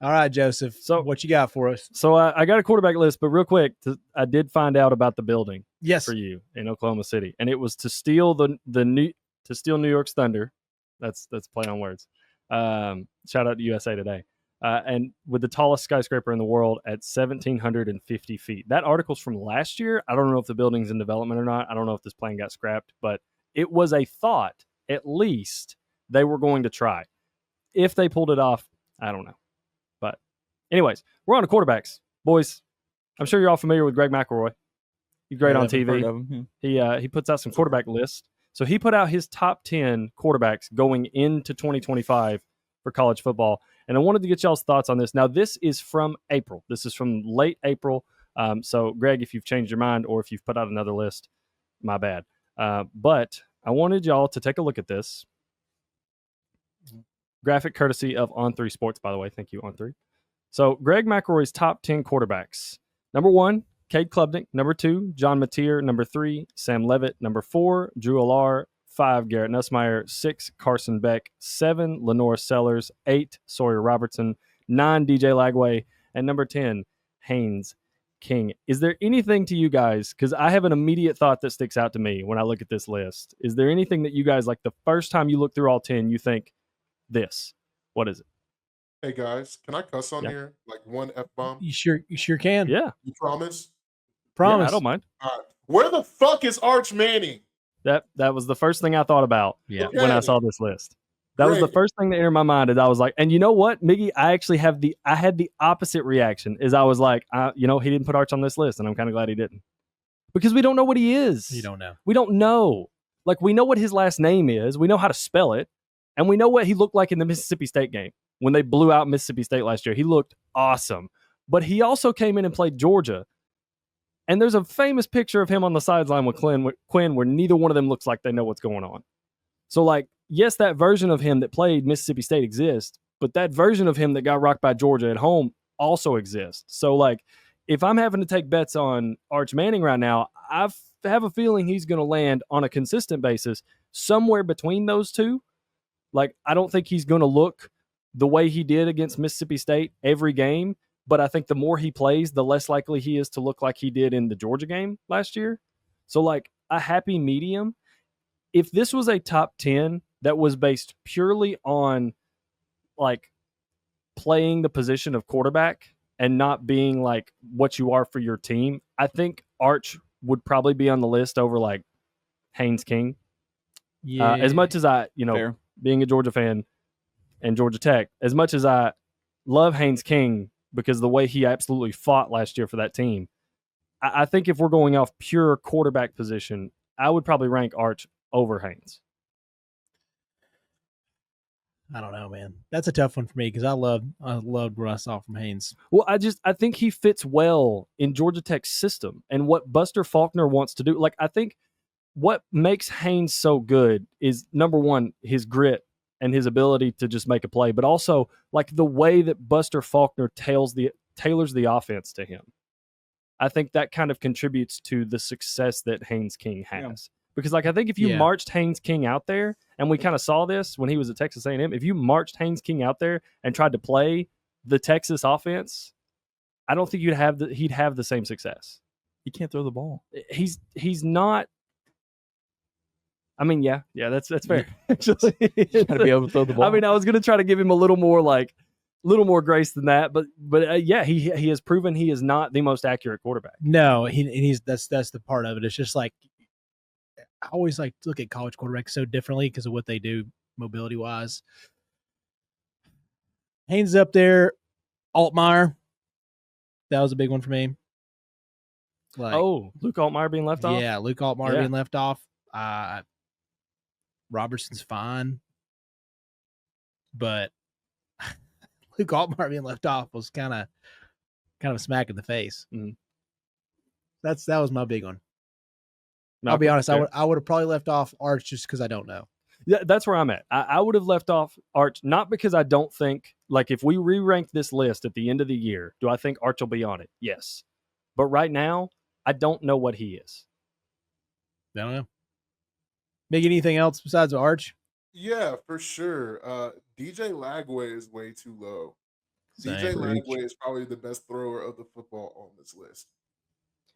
[SPEAKER 1] All right, Joseph. So what you got for us?
[SPEAKER 3] So I got a quarterback list, but real quick, I did find out about the building.
[SPEAKER 1] Yes.
[SPEAKER 3] For you in Oklahoma City, and it was to steal New York's thunder. That's play on words. Shout out to USA Today. And with the tallest skyscraper in the world at 1,750 feet. That article's from last year. I don't know if the building's in development or not. I don't know if this plane got scrapped, but it was a thought, at least, they were going to try. If they pulled it off, I don't know. But anyways, we're on to quarterbacks. Boys, I'm sure you're all familiar with Greg McElroy. He's great on TV. He puts out some quarterback lists. So he put out his top 10 quarterbacks going into 2025 for college football. And I wanted to get y'all's thoughts on this. Now, this is from April. This is from late April. So, Greg, if you've changed your mind or if you've put out another list, my bad. But I wanted y'all to take a look at this. Graphic courtesy of On3 Sports, by the way. Thank you, On3. So, Greg McElroy's top 10 quarterbacks. Number 1, Cade Klubnik. Number 2, John Mateer. Number 3, Sam Levitt. Number 4, Drew Allar. 5, Garrett Nussmeier. 6, Carson Beck. 7, Lenore Sellers. 8, Sawyer Robertson. 9, DJ Lagway. And number 10, Haynes King. Is there anything to you guys, because I have an immediate thought that sticks out to me when I look at this list. Is there anything that you guys, like the first time you look through all 10, you think this? What is it?
[SPEAKER 5] Hey, guys, can I cuss on here? Like one F-bomb?
[SPEAKER 1] You sure can.
[SPEAKER 3] Yeah.
[SPEAKER 5] You promise?
[SPEAKER 3] Promise. Yeah, I don't mind.
[SPEAKER 5] All right. Where the fuck is Arch Manning?
[SPEAKER 3] That was the first thing I thought about when I saw this list. That was the first thing that entered my mind. Is I was like, and you know what, Miggy, I had the opposite reaction. Is I was like, he didn't put Arch on this list, and I'm kind of glad he didn't, because we don't know what he is.
[SPEAKER 1] You don't know.
[SPEAKER 3] We don't know. Like, we know what his last name is. We know how to spell it, and we know what he looked like in the Mississippi State game when they blew out Mississippi State last year. He looked awesome, but he also came in and played Georgia. And there's a famous picture of him on the sideline with Quinn where neither one of them looks like they know what's going on. So, like, yes, that version of him that played Mississippi State exists, but that version of him that got rocked by Georgia at home also exists. So, like, if I'm having to take bets on Arch Manning right now, I have a feeling he's going to land on a consistent basis somewhere between those two. Like, I don't think he's going to look the way he did against Mississippi State every game, but I think the more he plays, the less likely he is to look like he did in the Georgia game last year. So, like, a happy medium. If this was a top 10 that was based purely on, like, playing the position of quarterback and not being, like, what you are for your team, I think Arch would probably be on the list over, like, Haynes King.
[SPEAKER 1] Yeah.
[SPEAKER 3] As much as I,
[SPEAKER 2] Fair.
[SPEAKER 3] being a Georgia fan and Georgia Tech, as much as I love Haynes King because the way he absolutely fought last year for that team, I think if we're going off pure quarterback position, I would probably rank Arch over Haynes.
[SPEAKER 1] I don't know, man. That's a tough one for me because I loved what I saw from Haynes.
[SPEAKER 3] Well, I think he fits well in Georgia Tech's system and what Buster Faulkner wants to do. Like, I think what makes Haynes so good is, number one, his grit and his ability to just make a play, but also, like, the way that Buster Faulkner tailors the offense to him. I think that kind of contributes to the success that Haynes King has.
[SPEAKER 2] Yeah.
[SPEAKER 3] Because, like, I think if you marched Haynes King out there, and we kind of saw this when he was at Texas A&M, if you marched Haynes King out there and tried to play the Texas offense, I don't think he'd have the same success.
[SPEAKER 2] He can't throw the ball.
[SPEAKER 3] He's not. I mean, yeah, that's fair. Actually,
[SPEAKER 2] He's got to be able to throw the ball.
[SPEAKER 3] I mean, I was going to try to give him a little more grace than that, but yeah, he has proven he is not the most accurate quarterback.
[SPEAKER 1] No, that's the part of it. It's just like, I always like to look at college quarterbacks so differently because of what they do mobility wise. Haynes up there, Altmaier. That was a big one for me. Like,
[SPEAKER 3] Luke Altmaier being left off?
[SPEAKER 1] Yeah, Luke Altmaier being left off. Robertson's fine, but Luke Altmaier being left off was kind of a smack in the face.
[SPEAKER 3] Mm.
[SPEAKER 1] That was my big one.
[SPEAKER 3] No,
[SPEAKER 1] I'll be honest.
[SPEAKER 3] fair.
[SPEAKER 1] I would have probably left off Arch just because I don't know.
[SPEAKER 3] Yeah, that's where I'm at. I would have left off Arch, not because I don't think, like, if we re-rank this list at the end of the year, do I think Arch will be on it? Yes. But right now, I don't know what he is.
[SPEAKER 1] I don't know. Make anything else besides Arch?
[SPEAKER 5] Yeah, for sure. DJ Lagway is way too low. DJ Lagway is probably the best thrower of the football on this list.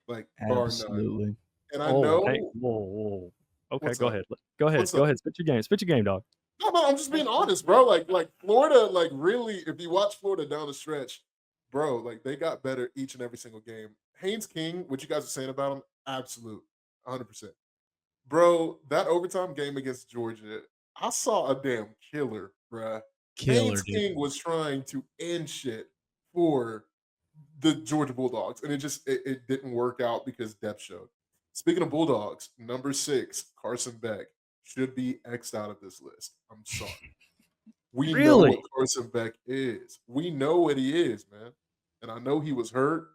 [SPEAKER 5] Like, bar none.
[SPEAKER 2] Absolutely.
[SPEAKER 5] And I know.
[SPEAKER 3] Hey, whoa. Okay,
[SPEAKER 5] What's
[SPEAKER 3] go
[SPEAKER 5] up?
[SPEAKER 3] ahead. Go ahead. Spit your game, dog.
[SPEAKER 5] No, I'm just being honest, bro. Like Florida, like, really, if you watch Florida down the stretch, bro, like, they got better each and every single game. Haynes King, what you guys are saying about him, absolute, 100%. Bro, that overtime game against Georgia, I saw a damn killer, bruh. Haynes King was trying to end shit for the Georgia Bulldogs, and it didn't work out because depth showed. Speaking of Bulldogs, number 6, Carson Beck, should be X'd out of this list. I'm sorry. We know what Carson Beck is. We know what he is, man. And I know he was hurt,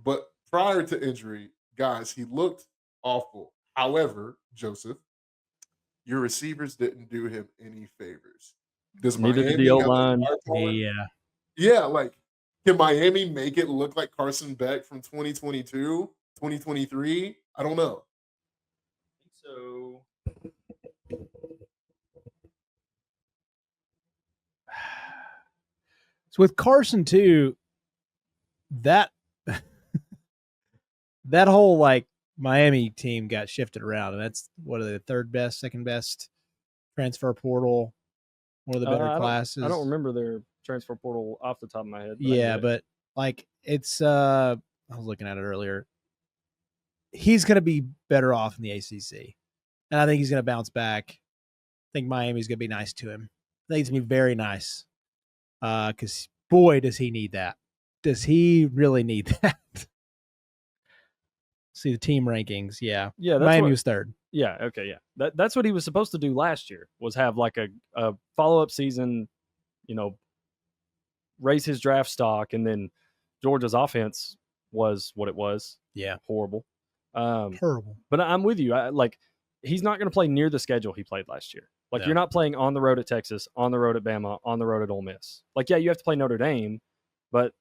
[SPEAKER 5] but prior to injury, guys, he looked awful. However, Joseph, your receivers didn't do him any favors. Does
[SPEAKER 3] Neither
[SPEAKER 5] Miami
[SPEAKER 3] did the
[SPEAKER 5] have
[SPEAKER 3] O-line.
[SPEAKER 5] Yeah, like, can Miami make it look like Carson Beck from 2022, 2023? I don't know.
[SPEAKER 3] So
[SPEAKER 1] with Carson too, that whole, like, Miami team got shifted around, and that's what are they, the third best, second best transfer portal, one of the better classes.
[SPEAKER 3] I don't remember their transfer portal off the top of my head.
[SPEAKER 1] But like, it's I was looking at it earlier. He's going to be better off in the ACC, and I think he's going to bounce back. I think Miami's going to be nice to him. I think it's going to be very nice, because boy, does he need that. Does he really need that? See the team rankings. Yeah. Miami was third.
[SPEAKER 3] Yeah. Okay. Yeah. That's what he was supposed to do last year, was have like a follow-up season, raise his draft stock. And then Georgia's offense was what it was.
[SPEAKER 1] Yeah.
[SPEAKER 3] Horrible.
[SPEAKER 1] Terrible.
[SPEAKER 3] But I'm with you. He's not going to play near the schedule he played last year. Like,
[SPEAKER 1] Yeah.
[SPEAKER 3] you're not playing on the road at Texas, on the road at Bama, on the road at Ole Miss. Like, yeah, you have to play Notre Dame, but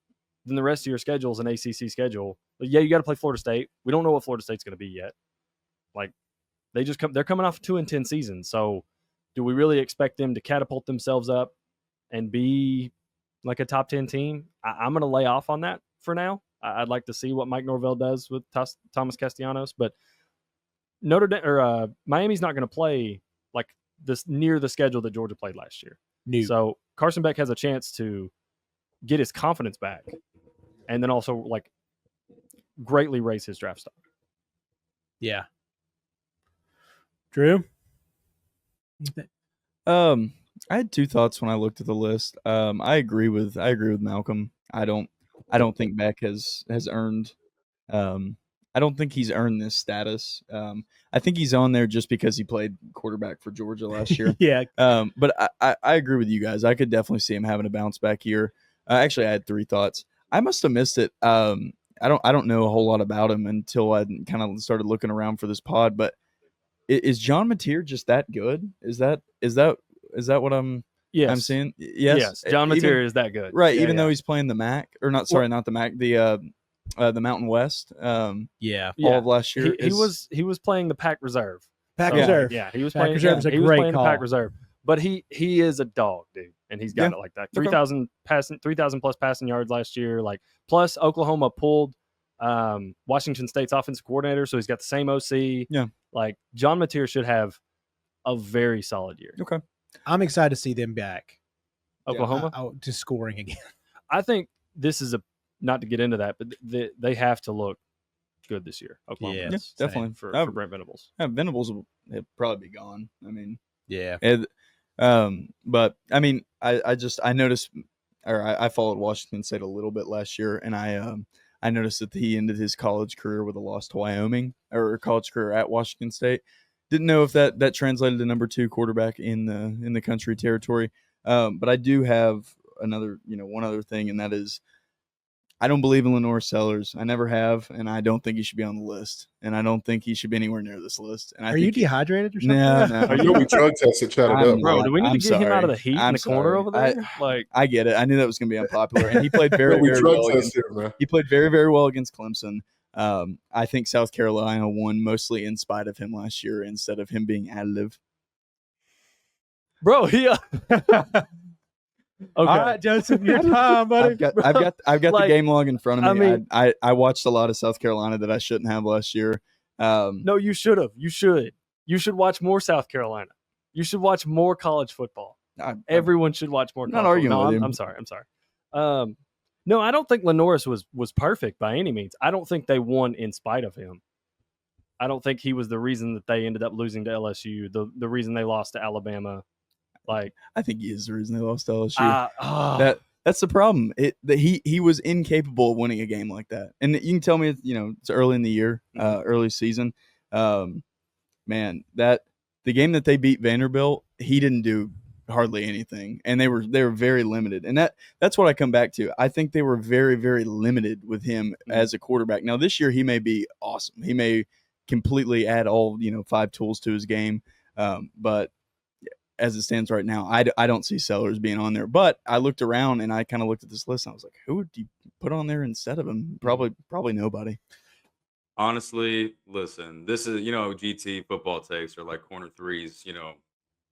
[SPEAKER 3] then the rest of your schedule is an ACC schedule. But yeah, you got to play Florida State. We don't know what Florida State's going to be yet. Like, they're coming off a 2-10 season. So do we really expect them to catapult themselves up and be like a top 10 team? I'm going to lay off on that for now. I'd like to see what Mike Norvell does with Thomas Castellanos, but Miami's not going to play like this near the schedule that Georgia played last year. So Carson Beck has a chance to get his confidence back and then also like greatly raise his draft stock.
[SPEAKER 1] Yeah. Drew?
[SPEAKER 2] I had two thoughts when I looked at the list. I agree with Malcolm. I don't think Beck has earned. I don't think he's earned this status. I think he's on there just because he played quarterback for Georgia last year.
[SPEAKER 1] Yeah.
[SPEAKER 2] But I agree with you guys. I could definitely see him having a bounce back year. Actually, I had three thoughts. I must have missed it. I don't know a whole lot about him until I kind of started looking around for this pod. But is John Mateer just that good? Is that what I'm seeing?
[SPEAKER 3] Yes. John Mateer is that good.
[SPEAKER 2] Right.
[SPEAKER 3] Yeah,
[SPEAKER 2] even though he's playing the MAC not the MAC, the Mountain West. All of last year.
[SPEAKER 3] He was playing the Pac Reserve.
[SPEAKER 1] Reserve.
[SPEAKER 3] Yeah, he was
[SPEAKER 1] Pac
[SPEAKER 3] playing.
[SPEAKER 1] Reserve is a
[SPEAKER 3] he was
[SPEAKER 1] great
[SPEAKER 3] playing
[SPEAKER 1] call.
[SPEAKER 3] the Pac Reserve, but he is a dog, dude, and he's got it like that. 3,000 plus passing yards last year. Like, plus Oklahoma pulled Washington State's offensive coordinator, so he's got the same OC.
[SPEAKER 2] Yeah,
[SPEAKER 3] like John Mateer should have a very solid year.
[SPEAKER 2] Okay,
[SPEAKER 1] I'm excited to see them back.
[SPEAKER 3] Oklahoma
[SPEAKER 1] to scoring again.
[SPEAKER 3] I think this is not to get into that, but they have to look good this year. Oklahoma,
[SPEAKER 1] Yeah,
[SPEAKER 3] does.
[SPEAKER 2] definitely
[SPEAKER 3] for Brent Venables.
[SPEAKER 2] Venables will probably be gone. I mean,
[SPEAKER 1] yeah.
[SPEAKER 2] But I mean, I noticed, or I followed Washington State a little bit last year, and I noticed that he ended his college career with a loss to Wyoming, or college career at Washington State. Didn't know if that translated to number 2 quarterback in the country territory. But I do have one other thing, and that is, I don't believe in Lenore Sellers. I never have, and I don't think he should be on the list. And I don't think he should be anywhere near this list. And
[SPEAKER 1] Are you dehydrated or something?
[SPEAKER 2] No.
[SPEAKER 5] I know we drug tested Chatted up,
[SPEAKER 3] Bro, do we need
[SPEAKER 2] I'm
[SPEAKER 3] to get him out of the
[SPEAKER 2] sorry.
[SPEAKER 3] heat
[SPEAKER 2] I'm
[SPEAKER 3] in the corner
[SPEAKER 2] sorry.
[SPEAKER 3] over there?
[SPEAKER 2] I get it. I knew that was going to be unpopular, and he played very,
[SPEAKER 5] we
[SPEAKER 2] very
[SPEAKER 5] drug
[SPEAKER 2] well.
[SPEAKER 5] tested him, man.
[SPEAKER 2] He played very, very well against Clemson. I think South Carolina won mostly in spite of him last year instead of him being additive.
[SPEAKER 3] Bro, he. Okay.
[SPEAKER 1] All right, Joseph, your time, buddy.
[SPEAKER 2] I've got the game log in front of me.
[SPEAKER 3] I mean,
[SPEAKER 2] I watched a lot of South Carolina that I shouldn't have last year.
[SPEAKER 3] No, you should have. You should. You should watch more South Carolina. You should watch more college football. Everyone should watch more.
[SPEAKER 2] Not arguing with you.
[SPEAKER 3] I'm sorry. No, I don't think Lenoris was perfect by any means. I don't think they won in spite of him. I don't think he was the reason that they ended up losing to LSU. The reason they lost to Alabama. Like,
[SPEAKER 2] I think he is the reason they lost to LSU. That's the problem. He was incapable of winning a game like that. And you can tell me, it's early in the year, early season. Man, the game that they beat Vanderbilt, he didn't do hardly anything, and they were very limited. And that's what I come back to. I think they were very, very limited with him as a quarterback. Now this year he may be awesome. He may completely add all 5 tools to his game, but as it stands right now, I don't see Sellers being on there. But I looked around and I kind of looked at this list and I was like, who would you put on there instead of him? Probably nobody.
[SPEAKER 4] Honestly, listen, this is, GT football takes are like corner threes,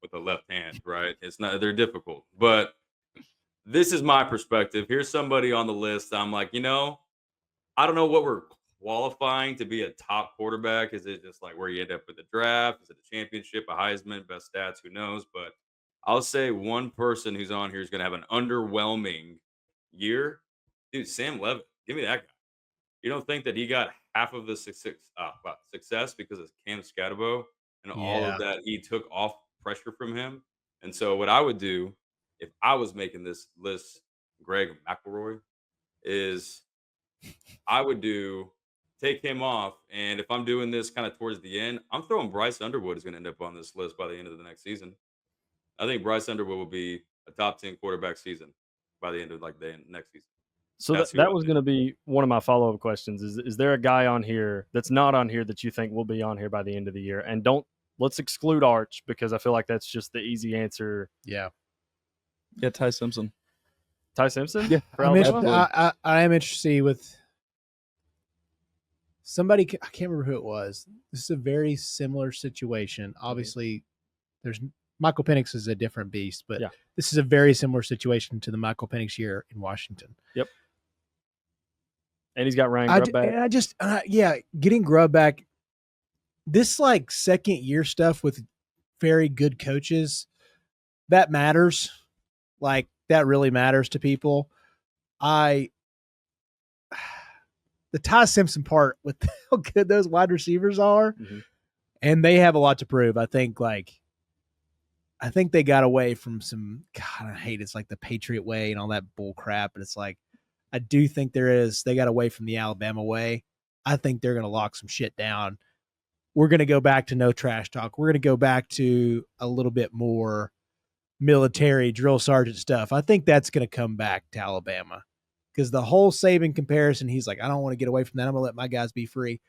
[SPEAKER 4] with the left hand, right? They're difficult. But this is my perspective. Here's somebody on the list. I'm like, I don't know what we're qualifying to be a top quarterback. Is it just like where you end up with the draft? Is it a championship, a Heisman, best stats? Who knows? But I'll say one person who's on here is going to have an underwhelming year. Dude, Sam Levitt. Give me that guy. You don't think that he got half of the success because of Cam Scatterbo and all of that he took off pressure from him? And so what I would do if I was making this list, Greg McElroy, is I would take him off. And if I'm doing this kind of towards the end, I'm throwing Bryce Underwood is going to end up on this list by the end of the next season. I think Bryce Underwood will be a top 10 quarterback season by the end of the next season.
[SPEAKER 3] So that was going to be one of my follow-up questions. Is there a guy on here that's not on here that you think will be on here by the end of the year? And don't let's exclude Arch because I feel like that's just the easy answer.
[SPEAKER 1] Yeah.
[SPEAKER 2] Yeah, Ty Simpson.
[SPEAKER 3] Ty Simpson?
[SPEAKER 2] Yeah,
[SPEAKER 3] For
[SPEAKER 1] I'm
[SPEAKER 3] Alabama?
[SPEAKER 1] I am interested to see with somebody. I can't remember who it was. This is a very similar situation. Obviously, there's Michael Penix is a different beast, but
[SPEAKER 3] Yeah.
[SPEAKER 1] this is a very similar situation to the Michael Penix year in Washington.
[SPEAKER 3] Yep. And he's got Ryan Grubb back.
[SPEAKER 1] Getting Grubb back. This like second year stuff with very good coaches, that matters. Like that really matters to people. The Ty Simpson part with how good those wide receivers are, and they have a lot to prove. I think they got away from some. God, I hate it's like the Patriot way and all that bull crap. But it's like I do think they got away from the Alabama way. I think they're going to lock some shit down. We're going to go back to no trash talk. We're going to go back to a little bit more military drill sergeant stuff. I think that's going to come back to Alabama because the whole Saban comparison, he's like, I don't want to get away from that. I'm going to let my guys be free.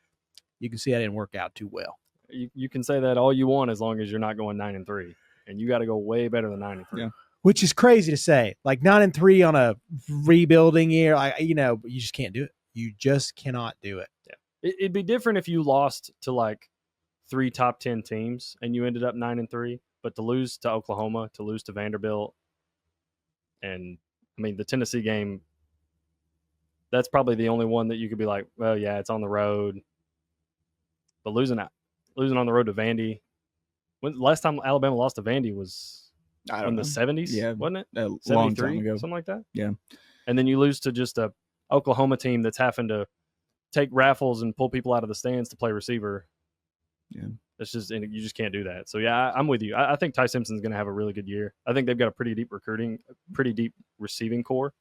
[SPEAKER 1] You can see that didn't work out too well.
[SPEAKER 3] You can say that all you want as long as you're not going 9-3, and you got to go way better than 9-3.
[SPEAKER 2] Yeah.
[SPEAKER 1] Which is crazy to say. Like 9-3 on a rebuilding year, you just can't do it. You just cannot do it.
[SPEAKER 3] Yeah. It'd be different if you lost to like 3 top 10 teams and you ended up 9-3, but to lose to Oklahoma, to lose to Vanderbilt, and I mean the Tennessee game, that's probably the only one that you could be like, well, yeah, it's on the road. But losing on the road to Vandy, when last time Alabama lost to Vandy was in the 70s, wasn't it?
[SPEAKER 2] A long time ago,
[SPEAKER 3] something like that.
[SPEAKER 2] Yeah,
[SPEAKER 3] and then you lose to just a Oklahoma team that's having to take raffles and pull people out of the stands to play receiver.
[SPEAKER 2] Yeah,
[SPEAKER 3] it's just you just can't do that. So yeah, I'm with you. I think Ty Simpson's going to have a really good year. I think they've got a pretty deep receiving core.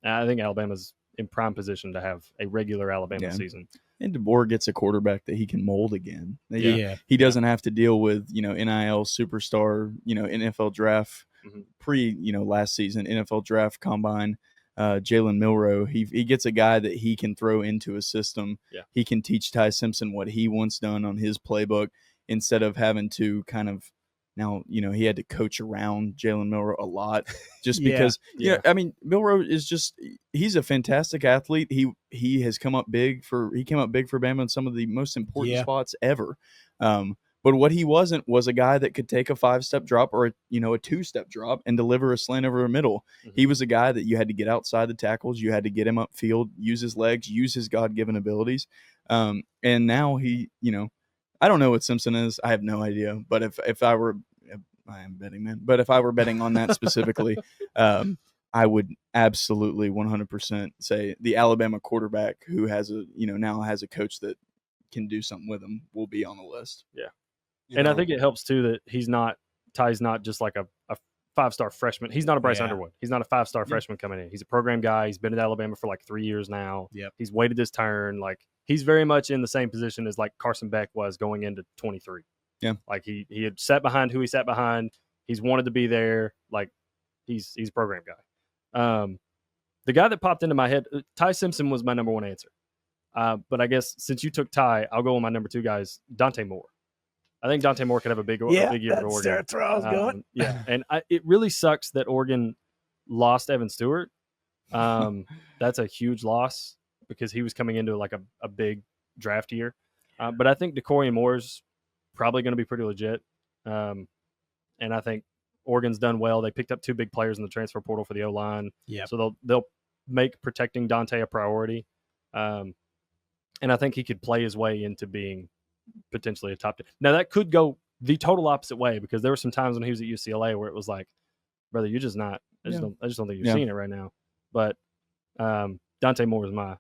[SPEAKER 3] I think Alabama's in prime position to have a regular Alabama season.
[SPEAKER 2] And DeBoer gets a quarterback that he can mold again.
[SPEAKER 1] He
[SPEAKER 2] doesn't have to deal with NIL superstar, NFL draft last season NFL draft combine. Jalen Milroe, he gets a guy that he can throw into a system.
[SPEAKER 3] Yeah.
[SPEAKER 2] He can teach Ty Simpson what he wants done on his playbook instead of having to kind of now, he had to coach around Jalen Milroe a lot just because, I mean, Milroe is he's a fantastic athlete. He has come up big for Bama in some of the most important spots ever. But what he wasn't was a guy that could take a 5-step drop or a 2-step drop and deliver a slant over a middle. Mm-hmm. He was a guy that you had to get outside the tackles. You had to get him upfield, use his legs, use his God-given abilities. And now he, I don't know what Simpson is. I have no idea. But if I were, I am betting, man. But if I were betting on that specifically, I would absolutely 100% say the Alabama quarterback who has now has a coach that can do something with him will be on the list.
[SPEAKER 3] Yeah. And I think it helps too that Ty's not just like a 5-star freshman. He's not a Bryce Underwood. He's not a 5-star freshman coming in. He's a program guy. He's been at Alabama for like 3 years now.
[SPEAKER 1] Yep.
[SPEAKER 3] He's waited his turn. Like he's very much in the same position as like Carson Beck was going into 23.
[SPEAKER 2] Yeah.
[SPEAKER 3] Like he had sat behind who he sat behind. He's wanted to be there. Like he's a program guy. The guy that popped into my head, Ty Simpson was my number one answer. But I guess since you took Ty, I'll go with my number 2 guys, Dante Moore. I think Dante Moore could have a big year for Oregon.
[SPEAKER 1] That's where I was going.
[SPEAKER 3] And it really sucks that Oregon lost Evan Stewart. That's a huge loss because he was coming into like a big draft year. But I think DeCorian Moore's probably going to be pretty legit. And I think Oregon's done well. They picked up 2 big players in the transfer portal for the O-line.
[SPEAKER 1] Yeah.
[SPEAKER 3] So they'll make protecting Dante a priority. And I think he could play his way into being potentially a top 10. Now that could go the total opposite way because there were some times when he was at UCLA where it was like, brother, you're just not. I just don't think you're seeing it right now. But Dante Moore is my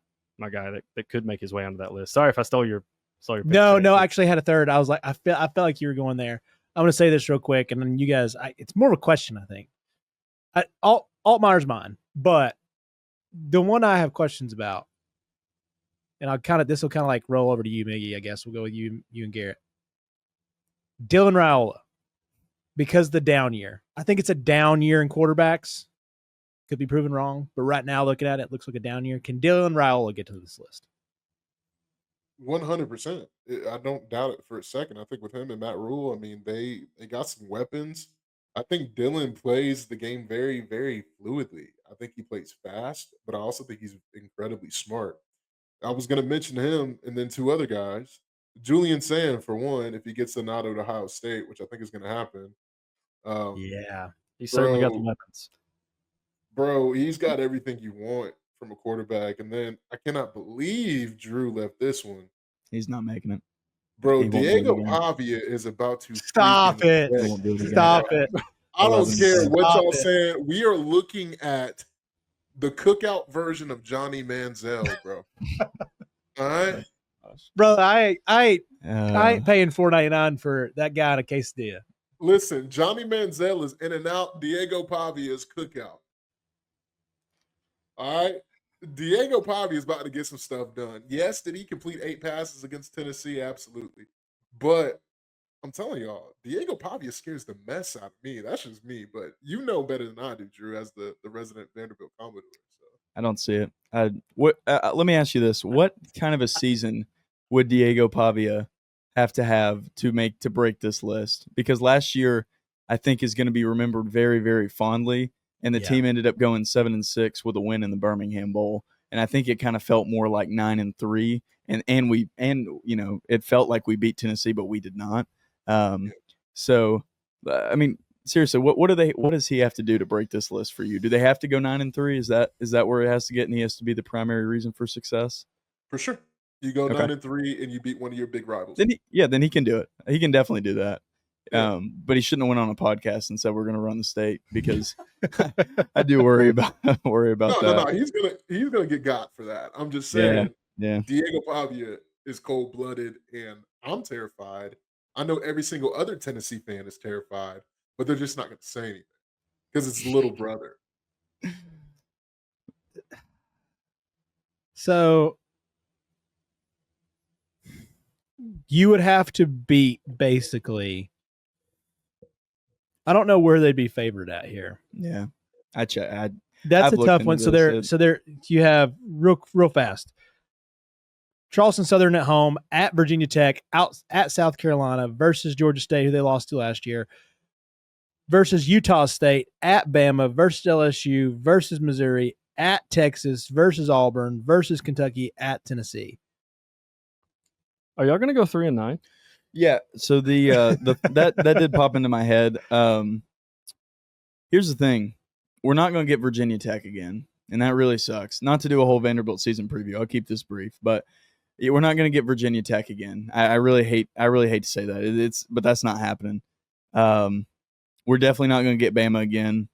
[SPEAKER 3] guy that could make his way onto that list. Sorry if I stole your pick.
[SPEAKER 1] No, I actually had a third. I was like, I felt like you were going there. I'm going to say this real quick, and then you guys, it's more of a question, I think. Altmaier's mine, but the one I have questions about, and this will kind of like roll over to you, Miggy. I guess we'll go with you and Garrett. Dylan Raiola, because the down year. I think it's a down year in quarterbacks. Could be proven wrong, but right now looking at it, looks like a down year. Can Dylan Raiola get to this list?
[SPEAKER 5] 100%. I don't doubt it for a second. I think with him and Matt Rule, I mean, they got some weapons. I think Dylan plays the game very, very fluidly. I think he plays fast, but I also think he's incredibly smart. I was going to mention him and then two other guys. Julian Sand, for one, if he gets a nod at Ohio State, which I think is going to happen.
[SPEAKER 1] Yeah.
[SPEAKER 3] He certainly got the
[SPEAKER 5] Bro,
[SPEAKER 3] weapons.
[SPEAKER 5] he's got everything you want from a quarterback. And then I cannot believe Drew left this one.
[SPEAKER 2] He's not making it.
[SPEAKER 5] Bro,
[SPEAKER 2] He won't do it
[SPEAKER 5] Diego
[SPEAKER 2] again.
[SPEAKER 5] Pavia is about to
[SPEAKER 1] Stop
[SPEAKER 5] freaking
[SPEAKER 1] it.
[SPEAKER 2] He won't do it again.
[SPEAKER 1] Stop it.
[SPEAKER 5] I don't
[SPEAKER 2] 11
[SPEAKER 5] care
[SPEAKER 2] and
[SPEAKER 5] what
[SPEAKER 1] Stop
[SPEAKER 5] y'all
[SPEAKER 1] it.
[SPEAKER 5] saying. We are looking at the cookout version of Johnny Manziel, bro. All right.
[SPEAKER 1] Bro, I ain't
[SPEAKER 2] Uh,
[SPEAKER 1] paying $4.99 for that guy in a quesadilla.
[SPEAKER 5] Listen, Johnny Manziel is in and out. Diego Pavia is cookout. All right. Diego Pavia is about to get some stuff done. Yes, did he complete 8 passes against Tennessee? Absolutely. But I'm telling y'all, Diego Pavia scares the mess out of me. That's just me, but you know better than I do, Drew, as the resident Vanderbilt Commodore. So.
[SPEAKER 2] I don't see it. Let me ask you this: what kind of a season would Diego Pavia have to break this list? Because last year, I think, is going to be remembered very, very fondly, and the
[SPEAKER 1] Yeah.
[SPEAKER 2] team ended up going 7-6 with a win in the Birmingham Bowl, and I think it kind of felt more like 9-3, and it felt like we beat Tennessee, but we did not. So, I mean, seriously, what does he have to do to break this list for you? Do they have to go 9-3? Is that where it has to get, and he has to be the primary reason for success?
[SPEAKER 5] For sure. You go
[SPEAKER 2] Okay.
[SPEAKER 5] 9-3 and you beat one of your big rivals.
[SPEAKER 2] Then he can do it. He can definitely do that.
[SPEAKER 5] Yeah.
[SPEAKER 2] But he shouldn't have went on a podcast and said we're going to run the state, because I do worry about that.
[SPEAKER 5] No. He's gonna get got for that. I'm just saying.
[SPEAKER 2] Yeah.
[SPEAKER 5] Diego Pavia is cold blooded, and I'm terrified. I know every single other Tennessee fan is terrified, but they're just not going to say anything because it's little brother.
[SPEAKER 1] So you would have to beat basically. I don't know where they'd be favored at here.
[SPEAKER 2] Yeah.
[SPEAKER 1] That's
[SPEAKER 2] I've
[SPEAKER 1] a
[SPEAKER 2] looked
[SPEAKER 1] tough
[SPEAKER 2] into
[SPEAKER 1] one.
[SPEAKER 2] this.
[SPEAKER 1] So you have real fast. Charleston Southern at home, at Virginia Tech, out at South Carolina versus Georgia State, who they lost to last year, versus Utah State, at Bama versus LSU versus Missouri, at Texas versus Auburn versus Kentucky, at Tennessee.
[SPEAKER 3] Are y'all going to go 3-9?
[SPEAKER 2] Yeah. So that did pop into my head. Here's the thing: we're not going to get Virginia Tech again, and that really sucks. Not to do a whole Vanderbilt season preview. I'll keep this brief, but we're not going to get Virginia Tech again. I really hate to say that. But that's not happening. We're definitely not going to get Bama again.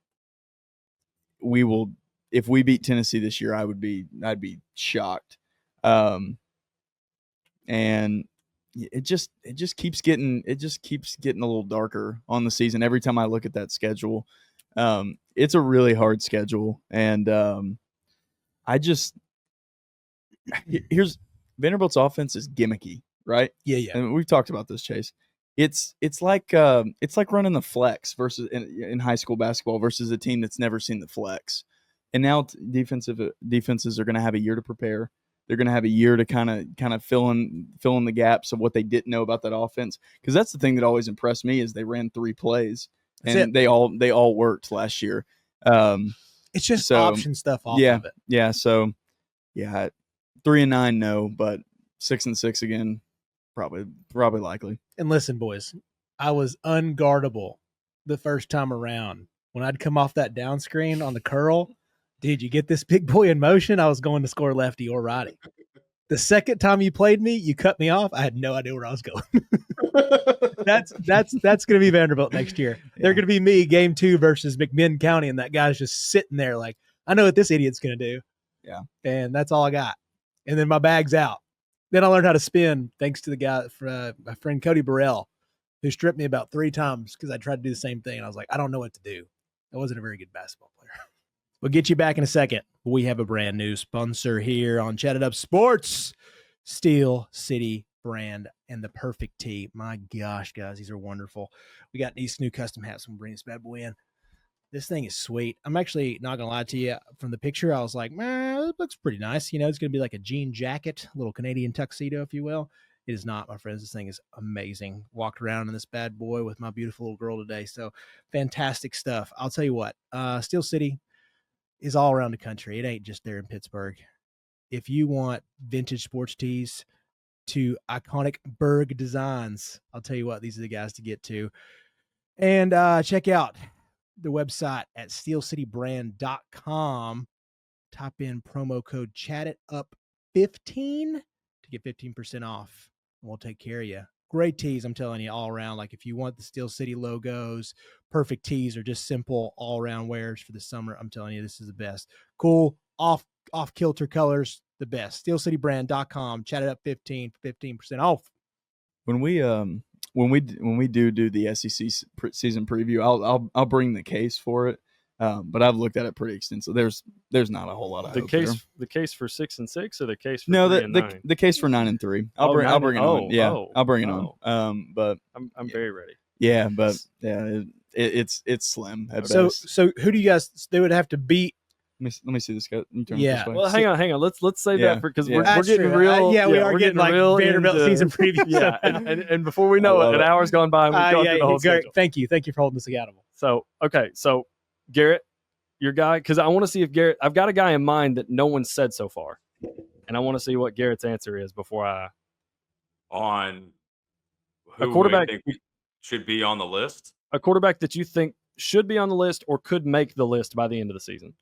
[SPEAKER 2] We will, if we beat Tennessee this year, I'd be shocked. And it just keeps getting a little darker on the season every time I look at that schedule. It's a really hard schedule, and here's Vanderbilt's offense is gimmicky, right?
[SPEAKER 1] Yeah.
[SPEAKER 2] And we've talked about this, Chase. It's like running the flex versus in high school basketball versus a team that's never seen the flex. And now defenses are going to have a year to prepare. They're going to have a year to kind of fill in the gaps of what they didn't know about that offense. Because that's the thing that always impressed me is they ran 3 plays and they all worked last year.
[SPEAKER 1] It's just option stuff off of it.
[SPEAKER 2] Yeah. So 3-9, no, but 6-6 again, probably likely.
[SPEAKER 1] And listen, boys, I was unguardable the first time around. When I'd come off that down screen on the curl, dude, you get this big boy in motion, I was going to score lefty or righty. The second time you played me, you cut me off. I had no idea where I was going. That's going to be Vanderbilt next year. Yeah. They're going to be me game 2 versus McMinn County, and that guy's just sitting there like, I know what this idiot's going to do.
[SPEAKER 2] Yeah.
[SPEAKER 1] And that's all I got. And then my bag's out. Then I learned how to spin thanks to the guy, my friend Cody Burrell, who stripped me about 3 times because I tried to do the same thing. And I was like, I don't know what to do. I wasn't a very good basketball player. We'll get you back in a second. We have a brand new sponsor here on Chat It Up Sports. Steel City brand and the perfect tee. My gosh, guys, these are wonderful. We got these new custom hats. I'm bringing this bad boy in. This thing is sweet. I'm actually not gonna lie to you. From the picture, I was like, man, it looks pretty nice. You know, it's gonna be like a jean jacket, a little Canadian tuxedo, if you will. It is not, my friends. This thing is amazing. Walked around in this bad boy with my beautiful little girl today. So fantastic stuff. I'll tell you what, Steel City is all around the country. It ain't just there in Pittsburgh. If you want vintage sports tees to iconic Berg designs, I'll tell you what, these are the guys to get to. And check out the website at steelcitybrand.com. Type in promo code ChatItUp15 to get 15% off. And we'll take care of you. Great tees, I'm telling you, all around. Like if you want the Steel City logos, perfect tees, or just simple all-around wears for the summer, I'm telling you, this is the best. Cool, off-kilter colors, the best. SteelCityBrand.com. ChatItUp15 for 15% off.
[SPEAKER 2] When we do the SEC season preview, I'll bring the case for it. But I've looked at it pretty extensive. There's not a whole lot of hope there.
[SPEAKER 3] The case for 6-6 or the case for
[SPEAKER 2] no
[SPEAKER 3] 3-9?
[SPEAKER 2] the case for 9-3. I'll bring it on. Yeah, I'll bring it on. But
[SPEAKER 3] I'm very ready.
[SPEAKER 2] Yeah, but yeah, it's slim at best.
[SPEAKER 1] So who do you guys? They would have to beat.
[SPEAKER 2] Let me see this guy.
[SPEAKER 1] Yeah.
[SPEAKER 2] This way.
[SPEAKER 3] Well, hang on. Let's save that for because we're
[SPEAKER 1] That's
[SPEAKER 3] getting
[SPEAKER 1] true.
[SPEAKER 3] real.
[SPEAKER 1] We are
[SPEAKER 3] we're
[SPEAKER 1] getting like
[SPEAKER 3] real
[SPEAKER 1] Vanderbilt
[SPEAKER 3] into,
[SPEAKER 1] season preview.
[SPEAKER 3] Yeah, and before we know it, an hour's gone by and we've gone through the whole schedule.
[SPEAKER 1] Thank you for holding us accountable.
[SPEAKER 3] So Garrett, your guy, because I want to see if Garrett. I've got a guy in mind that no one said so far, and I want to see what Garrett's answer is before I.
[SPEAKER 4] On
[SPEAKER 3] a quarterback
[SPEAKER 4] think should be on the list.
[SPEAKER 3] A quarterback that you think should be on the list or could make the list by the end of the season.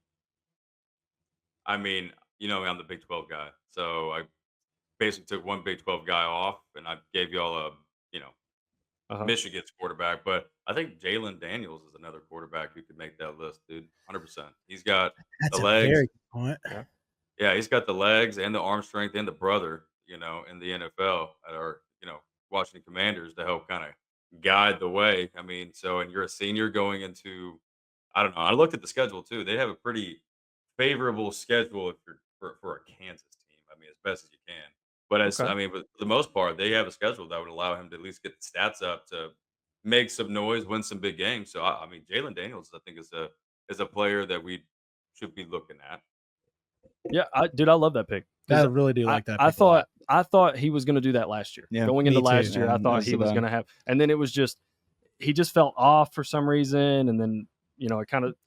[SPEAKER 4] I mean, I'm the Big 12 guy, so I basically took one Big 12 guy off, and I gave y'all a Michigan's quarterback. But I think Jalen Daniels is another quarterback who could make that list, dude. 100%. He's got the legs.
[SPEAKER 1] Very good point.
[SPEAKER 4] Yeah, he's got the legs and the arm strength and the brother, in the NFL at our, Washington Commanders to help kind of guide the way. I mean, and you're a senior going into, I don't know. I looked at the schedule too. They have a pretty favorable schedule if you're for a Kansas team. I mean, as best as you can. But but for the most part, they have a schedule that would allow him to at least get the stats up to make some noise, win some big games. So I mean, Jalen Daniels, I think is a player that we should be looking at.
[SPEAKER 3] Yeah, I love that pick.
[SPEAKER 1] I really do like that.
[SPEAKER 3] I thought he was going to do that last year.
[SPEAKER 2] Yeah,
[SPEAKER 3] going into last year, I thought he was going to have, and then it was just he just felt off for some reason, and then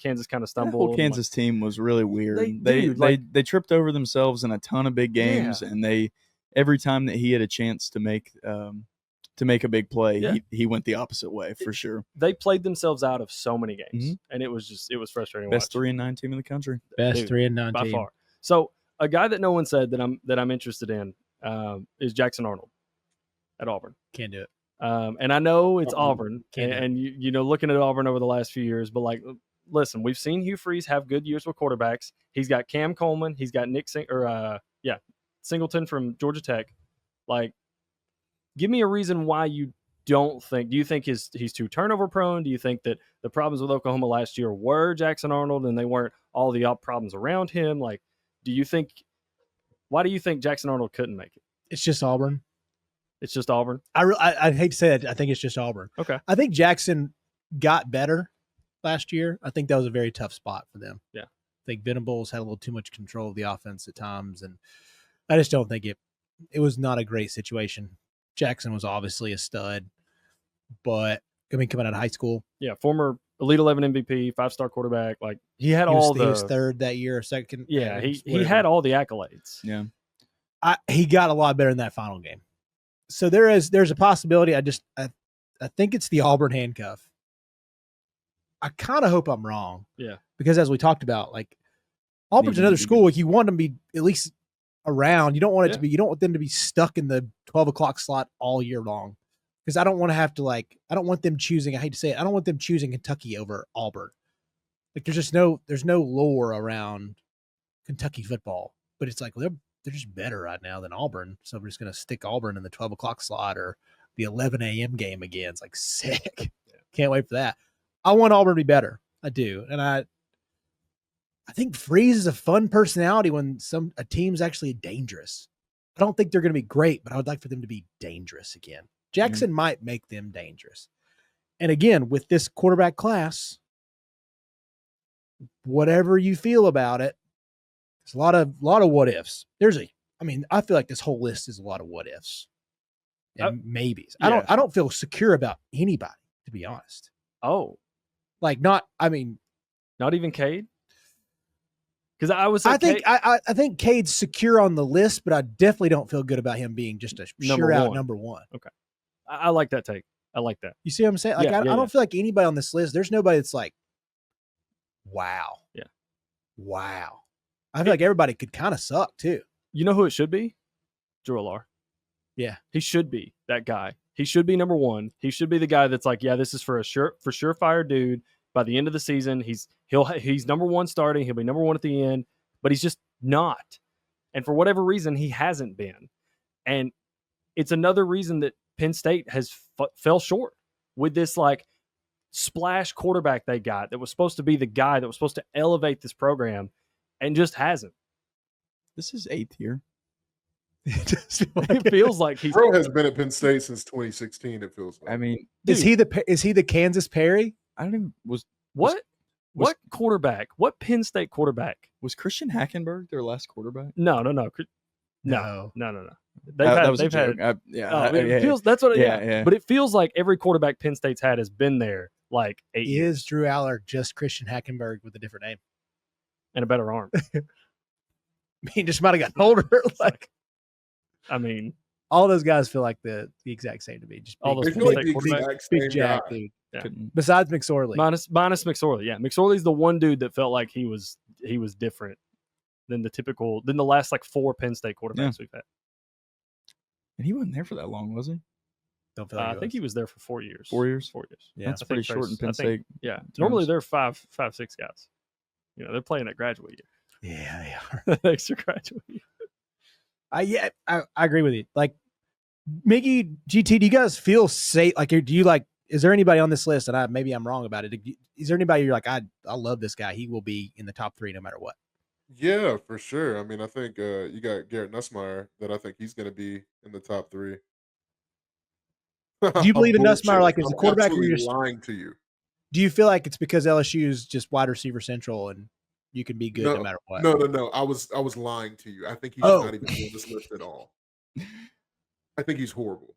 [SPEAKER 3] Kansas kind of stumbled.
[SPEAKER 2] The whole Kansas team was really weird. They tripped over themselves in a ton of big games, and every time that he had a chance to make a big play, he went the opposite way for sure.
[SPEAKER 3] They played themselves out of so many games, and it was frustrating.
[SPEAKER 2] Best 3-9 team in the country.
[SPEAKER 1] Best 3-9
[SPEAKER 3] by
[SPEAKER 1] team
[SPEAKER 3] far. So a guy that no one said that I'm interested in is Jackson Arnold at Auburn.
[SPEAKER 1] Can't do it.
[SPEAKER 3] And I know it's Auburn, and looking at Auburn over the last few years, but listen, we've seen Hugh Freeze have good years with quarterbacks. He's got Cam Coleman, he's got Singleton from Georgia Tech. Give me a reason why you don't think. Do you think he's too turnover prone? Do you think that the problems with Oklahoma last year were Jackson Arnold and they weren't all the problems around him? Why do you think Jackson Arnold couldn't make it?
[SPEAKER 1] It's just Auburn.
[SPEAKER 3] It's just Auburn.
[SPEAKER 1] I hate to say that. I think it's just Auburn.
[SPEAKER 3] Okay.
[SPEAKER 1] I think Jackson got better last year. I think that was a very tough spot for them.
[SPEAKER 3] Yeah.
[SPEAKER 1] I think Venables had a little too much control of the offense at times, and I just don't think it was not a great situation. Jackson was obviously a stud, but coming out of high school.
[SPEAKER 3] Yeah, former Elite 11 MVP, 5-star quarterback. He had
[SPEAKER 1] he was third that year, second.
[SPEAKER 3] Yeah, he had all the accolades.
[SPEAKER 2] Yeah.
[SPEAKER 1] He got a lot better in that final game. So there's a possibility. I think it's the Auburn handcuff. I kind of hope I'm wrong.
[SPEAKER 3] Yeah.
[SPEAKER 1] Because as we talked about, Auburn's another school. You want them to be at least around. You don't want it to be. You don't want them to be stuck in the 12 o'clock slot all year long. Because I don't want to have to I don't want them choosing. I hate to say it. I don't want them choosing Kentucky over Auburn. There's no lore around Kentucky football. But it's they're just better right now than Auburn. So we're just going to stick Auburn in the 12 o'clock slot or the 11 a.m. game again. It's sick. Can't wait for that. I want Auburn to be better. I do. And I think Freeze is a fun personality when a team's actually dangerous. I don't think they're going to be great, but I would like for them to be dangerous again. Jackson might make them dangerous. And again, with this quarterback class, whatever you feel about it, there's a lot of what ifs. I feel like this whole list is a lot of what ifs and maybes.
[SPEAKER 3] yeah.
[SPEAKER 1] I don't feel secure about anybody, to be honest.
[SPEAKER 3] Oh,
[SPEAKER 1] Like
[SPEAKER 3] not even Cade. Because I
[SPEAKER 1] think Cade's secure on the list, but I definitely don't feel good about him being just a sure out number one.
[SPEAKER 3] Okay, I like that take. I like that.
[SPEAKER 1] You see what I'm saying? Like I don't feel like anybody on this list. There's nobody that's like, wow, wow. I feel like everybody could kind of suck too.
[SPEAKER 3] You know who it should be? Drew Alar.
[SPEAKER 1] Yeah,
[SPEAKER 3] he should be that guy. He should be number one. He should be the guy that's like, yeah, this is for surefire dude. By the end of the season, he's number one starting. He'll be number one at the end, but he's just not. And for whatever reason, he hasn't been. And it's another reason that Penn State has fell short with this like splash quarterback they got that was supposed to be the guy that was supposed to elevate this program and just hasn't.
[SPEAKER 2] This is 8th year.
[SPEAKER 3] It feels like he's
[SPEAKER 5] Bro has been at Penn State since 2016. It feels like.
[SPEAKER 2] I mean,
[SPEAKER 1] is he the Kansas Perry?
[SPEAKER 2] I don't even
[SPEAKER 3] what quarterback? What Penn State quarterback
[SPEAKER 2] was Christian Hackenberg their last quarterback?
[SPEAKER 3] No.
[SPEAKER 1] No.
[SPEAKER 3] They've had. It feels that's what. Yeah. But it feels like every quarterback Penn State's had has been there like 8 years.
[SPEAKER 1] Is Drew Aller just Christian Hackenberg with a different name
[SPEAKER 3] and a better arm?
[SPEAKER 1] He just might have gotten older. Like,
[SPEAKER 3] I mean,
[SPEAKER 1] all those guys feel like the exact same to me. Just
[SPEAKER 3] all those
[SPEAKER 1] big jack dude.
[SPEAKER 3] Yeah.
[SPEAKER 1] Besides McSorley,
[SPEAKER 3] minus McSorley. Yeah, McSorley's the one dude that felt like he was different than the last like 4 Penn State quarterbacks we've had.
[SPEAKER 2] And he wasn't there for that long, was he?
[SPEAKER 1] Don't feel like
[SPEAKER 3] I think he was there for 4 years.
[SPEAKER 2] 4 years.
[SPEAKER 3] 4 years.
[SPEAKER 2] Yeah, that's pretty short in Penn State.
[SPEAKER 3] Yeah, normally they're 5, 6 guys. You know, they're playing at graduate year.
[SPEAKER 1] Yeah, they are.
[SPEAKER 3] Extra graduate year.
[SPEAKER 1] I agree with you. Like, Mickey, GT, do you guys feel safe? Like, do you like? Is there anybody on this list, and maybe I'm wrong about it? Is there anybody you're like, I love this guy. He will be in the top 3 no matter what.
[SPEAKER 5] Yeah, for sure. I mean, I think you got Garrett Nussmeier that I think he's going to be in the top 3.
[SPEAKER 1] Do you believe in Nussmeier like as a quarterback?
[SPEAKER 5] Or you're lying to you?
[SPEAKER 1] Do you feel like it's because LSU is just wide receiver central and you can be good no matter what?
[SPEAKER 5] No. I was lying to you. I think he's not even on this list at all. I think he's horrible.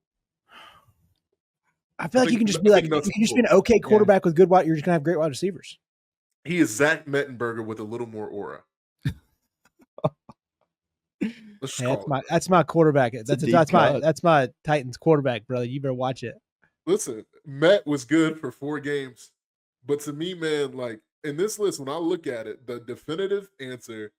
[SPEAKER 1] I feel like you can just be like, you can just be an okay quarterback with good wide. You're just gonna have great wide receivers.
[SPEAKER 5] He is Zach Mettenberger with a little more aura.
[SPEAKER 1] That's my quarterback. That's my Titans quarterback, brother. You better watch it.
[SPEAKER 5] Listen, Matt was good for 4 games, but to me, man, like in this list, when I look at it, the definitive answer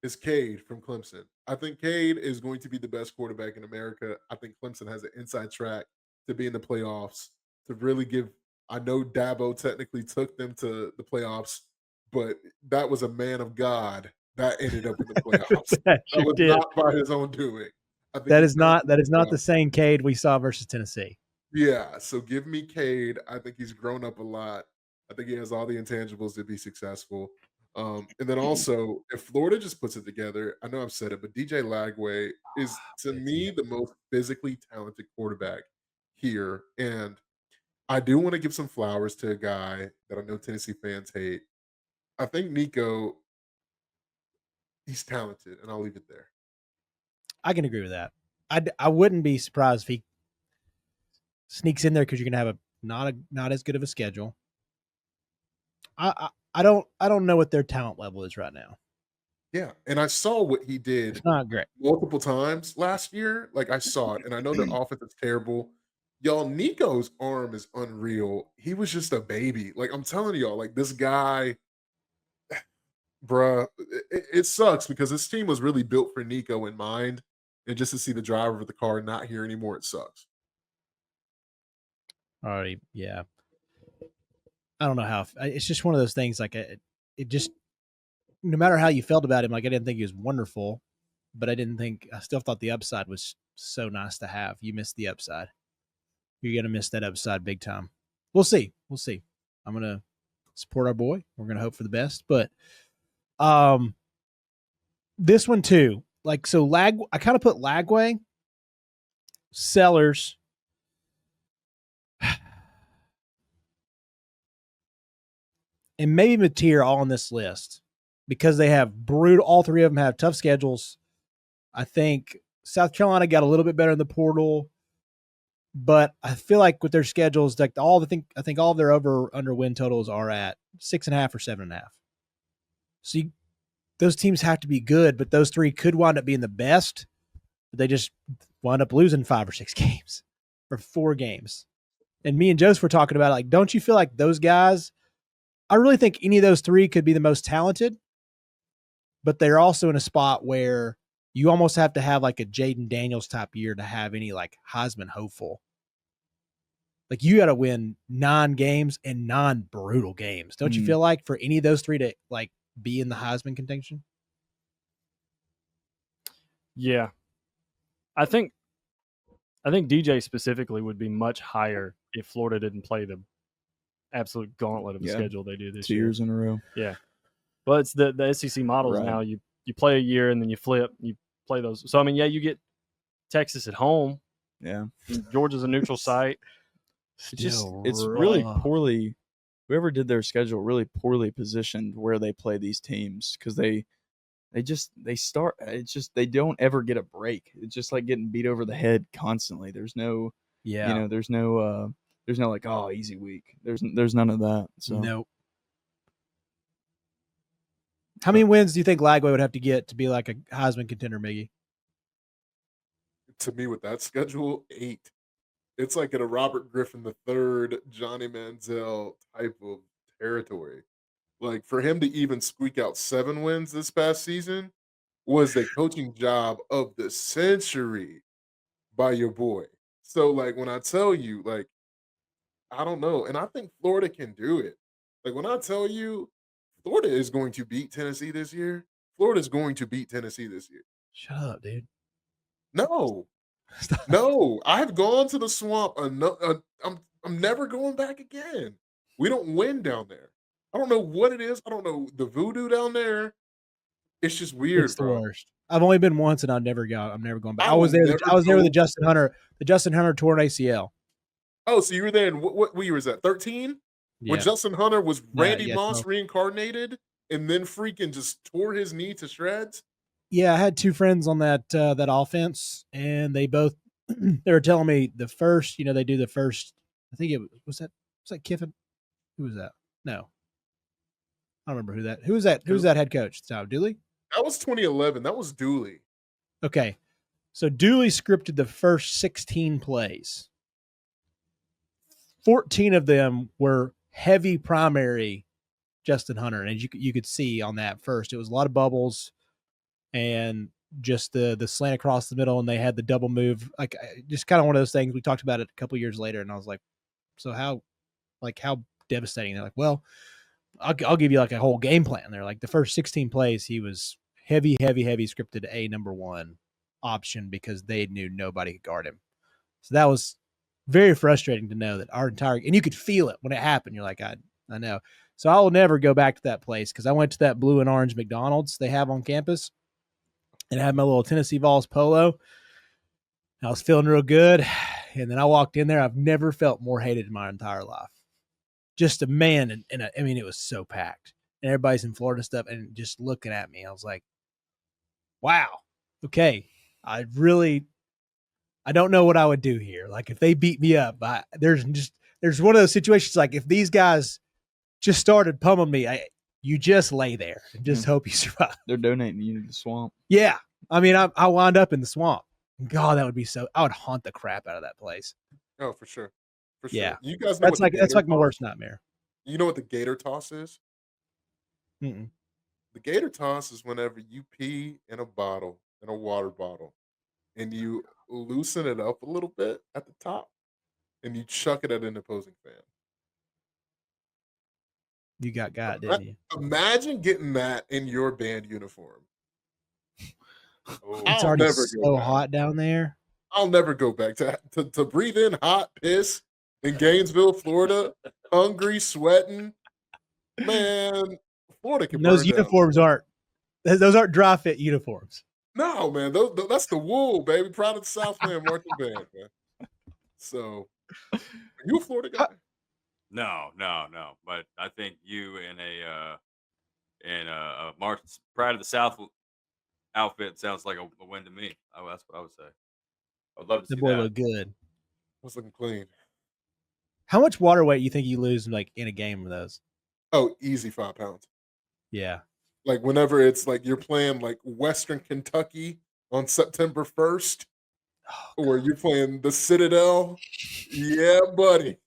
[SPEAKER 5] is Cade from Clemson. I think Cade is going to be the best quarterback in America. I think Clemson has an inside track to be in the playoffs, to really give. I know Dabo technically took them to the playoffs, but that was a man of God that ended up in the playoffs. that was not by his own doing.
[SPEAKER 1] That is not the same Cade we saw versus Tennessee.
[SPEAKER 5] Yeah, so give me Cade. I think he's grown up a lot. I think he has all the intangibles to be successful. And then also, if Florida just puts it together, I know I've said it, but DJ Lagway is, to me, the most physically talented quarterback here. And I do want to give some flowers to a guy that I know Tennessee fans hate. I think Nico, he's talented, and I'll leave it there.
[SPEAKER 1] I can agree with that. I wouldn't be surprised if he sneaks in there because you're going to have not as good of a schedule. I don't know what their talent level is right now.
[SPEAKER 5] Yeah, and I saw what he did.
[SPEAKER 1] It's not great.
[SPEAKER 5] Multiple times last year. Like, I saw it, and I know their offense is terrible. Y'all, Nico's arm is unreal. He was just a baby. Like, I'm telling y'all, like, this guy, bruh, it sucks because this team was really built for Nico in mind, and just to see the driver of the car not here anymore, it sucks.
[SPEAKER 1] Alrighty, yeah. I don't know how. It's just one of those things. Like it just, no matter how you felt about him, like I didn't think he was wonderful, but I still thought the upside was so nice to have. You missed the upside. You're gonna miss that upside big time. We'll see. I'm gonna support our boy. We're gonna hope for the best, but this one too. Like so, I kind of put Lagway, Sellers. and maybe Mateer all on this list because they have brutal. All three of them have tough schedules. I think South Carolina got a little bit better in the portal, but I feel like with their schedules, like I think all of their under win totals are at 6.5 or 7.5. So those teams have to be good, but those three could wind up being the best. But they just wind up losing 5 or 6 games or 4 games. And me and Joseph were talking about it, like, don't you feel like those guys? I really think any of those three could be the most talented, but they're also in a spot where you almost have to have like a Jaden Daniels type year to have any like Heisman hopeful. Like you got to win 9 games and 9 brutal games. Don't you feel like for any of those three to like be in the Heisman contention?
[SPEAKER 3] Yeah. I think DJ specifically would be much higher if Florida didn't play the absolute gauntlet of a schedule they do this
[SPEAKER 2] 2
[SPEAKER 3] year.
[SPEAKER 2] years in a row.
[SPEAKER 3] Yeah. Well, it's the SEC models now. You play a year and then you flip. You play those. So, I mean, yeah, you get Texas at home.
[SPEAKER 2] Yeah.
[SPEAKER 3] Georgia's a neutral site.
[SPEAKER 2] It's really poorly – whoever did their schedule really poorly positioned where they play these teams because they start – it's just they don't ever get a break. It's just like getting beat over the head constantly. There's no – there's no like, oh, easy week. There's none of that. So
[SPEAKER 1] nope. How many wins do you think Lagway would have to get to be like a Heisman contender, Miggy?
[SPEAKER 5] To me, with that schedule, 8. It's like in a Robert Griffin III, Johnny Manziel type of territory. Like for him to even squeak out 7 wins this past season was the coaching job of the century by your boy. So like when I tell you, like, I don't know. And I think Florida can do it. Like when I tell you Florida is going to beat Tennessee this year, Florida is going to beat Tennessee this year.
[SPEAKER 1] Shut up, dude.
[SPEAKER 5] No. No, I've gone to the swamp. I'm never going back again. We don't win down there. I don't know what it is. I don't know the voodoo down there. It's just weird,
[SPEAKER 1] It's the
[SPEAKER 5] bro.
[SPEAKER 1] worst. I've only been once, and I'm never going back.
[SPEAKER 5] I
[SPEAKER 1] I was there. I was there with
[SPEAKER 5] go-
[SPEAKER 1] the Justin Hunter torn ACL.
[SPEAKER 5] Oh, so you were there in what year was that? 13? When
[SPEAKER 1] Yeah.
[SPEAKER 5] Justin Hunter was Randy
[SPEAKER 1] yes,
[SPEAKER 5] Moss
[SPEAKER 1] no.
[SPEAKER 5] reincarnated and then freaking just tore his knee to shreds?
[SPEAKER 1] Yeah, I had 2 friends on that offense, and they both they were telling me the first, they do the first. I think it was that Kiffin. Who was that? No, I don't remember who that. Who was that? Who was that head coach? So Dooley.
[SPEAKER 5] That was 2011. That was Dooley.
[SPEAKER 1] Okay, so Dooley scripted the first 16 plays. 14 of them were heavy primary Justin Hunter, and as you could see on that first, it was a lot of bubbles and just the slant across the middle, and they had the double move, like just kind of one of those things. We talked about it a couple years later, and I was like, so how devastating? They're like, well, I'll give you like a whole game plan. They're like, the first 16 plays, he was heavy scripted a number 1 option because they knew nobody could guard him. So that was very frustrating to know that and you could feel it when it happened. You're like, I know. So I will never go back to that place because I went to that blue and orange McDonald's they have on campus and I had my little Tennessee Vols polo. I was feeling real good. And then I walked in there. I've never felt more hated in my entire life. Just a man. I mean, it was so packed and everybody's in Florida stuff and just looking at me. I was like, wow. Okay. I don't know what I would do here. Like if they beat me up, there's one of those situations like if these guys just started pummeling me, you just lay there and just hope you survive.
[SPEAKER 2] They're donating you to the swamp.
[SPEAKER 1] Yeah. I mean, I wound up in the swamp. God, that would be I would haunt the crap out of that place.
[SPEAKER 5] Oh, for sure. For sure.
[SPEAKER 1] Yeah.
[SPEAKER 5] You guys know
[SPEAKER 1] that's like my worst nightmare.
[SPEAKER 5] You know what the gator toss is?
[SPEAKER 1] Mm-mm.
[SPEAKER 5] The gator toss is whenever you pee in a water bottle, and you loosen it up a little bit at the top, and you chuck it at an opposing fan.
[SPEAKER 1] You got didn't you?
[SPEAKER 5] Imagine getting that in your band uniform.
[SPEAKER 1] It's already so hot down there.
[SPEAKER 5] I'll never go back to breathe in hot piss in Gainesville, Florida, hungry, sweating. Man, Florida can
[SPEAKER 1] Those
[SPEAKER 5] burn down.
[SPEAKER 1] uniforms aren't dry fit uniforms.
[SPEAKER 5] No, man, that's the wool, baby. Proud of the Southland marching band, man. So, are you a Florida guy?
[SPEAKER 4] No. But I think you in a March Pride of the South outfit sounds like a win to me. That's what I would say. I would love to
[SPEAKER 1] The
[SPEAKER 4] see
[SPEAKER 1] boy
[SPEAKER 4] that.
[SPEAKER 1] looked good.
[SPEAKER 5] Was looking clean.
[SPEAKER 1] How much water weight you think you lose like in a game of those?
[SPEAKER 5] Oh, easy 5 pounds.
[SPEAKER 1] Yeah.
[SPEAKER 5] Like whenever it's like you're playing like Western Kentucky on September 1st, or you're playing the Citadel. Yeah, buddy.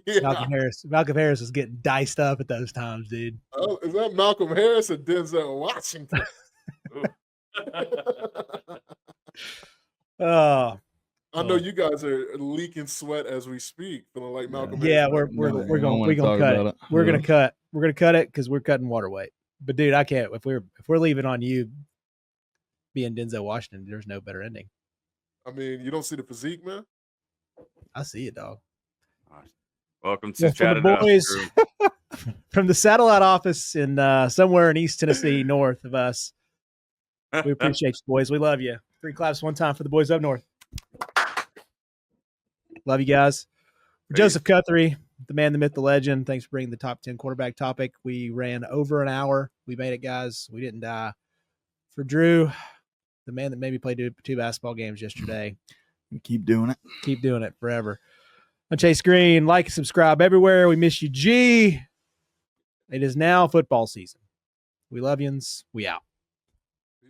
[SPEAKER 5] Yeah.
[SPEAKER 1] Malcolm Harris was getting diced up at those times, dude.
[SPEAKER 5] Oh, is that Malcolm Harris or Denzel Washington?
[SPEAKER 1] Oh,
[SPEAKER 5] I know you guys are leaking sweat as we speak, feeling like Malcolm
[SPEAKER 1] yeah,
[SPEAKER 5] Harris.
[SPEAKER 1] we're
[SPEAKER 2] No, I
[SPEAKER 1] going
[SPEAKER 2] don't wanna
[SPEAKER 1] to
[SPEAKER 2] talk
[SPEAKER 1] cut
[SPEAKER 2] about
[SPEAKER 1] it.
[SPEAKER 2] it.
[SPEAKER 1] We're gonna
[SPEAKER 2] Ugh.
[SPEAKER 1] cut. We're gonna cut it because we're cutting water weight. But dude, I can't. If we're leaving on you being Denzel Washington, there's no better ending.
[SPEAKER 5] I mean, you don't see the physique, man.
[SPEAKER 1] I see it, dog.
[SPEAKER 4] Welcome to
[SPEAKER 1] Well,
[SPEAKER 4] Chat
[SPEAKER 1] from the
[SPEAKER 4] Enough,
[SPEAKER 1] boys
[SPEAKER 4] crew.
[SPEAKER 1] from the satellite office in somewhere in East Tennessee, north of us. We appreciate you, boys. We love you. 3 claps one time for the boys up north. Love you guys. Joseph Guthrie, the man, the myth, the legend. Thanks for bringing the top 10 quarterback topic. We ran over an hour. We made it, guys. We didn't die. For Drew, the man that made me play 2 basketball games yesterday.
[SPEAKER 2] Keep doing it.
[SPEAKER 1] Keep doing it forever. I'm Chase Green. Like and subscribe everywhere. We miss you, G. It is now football season. We love yous. We out.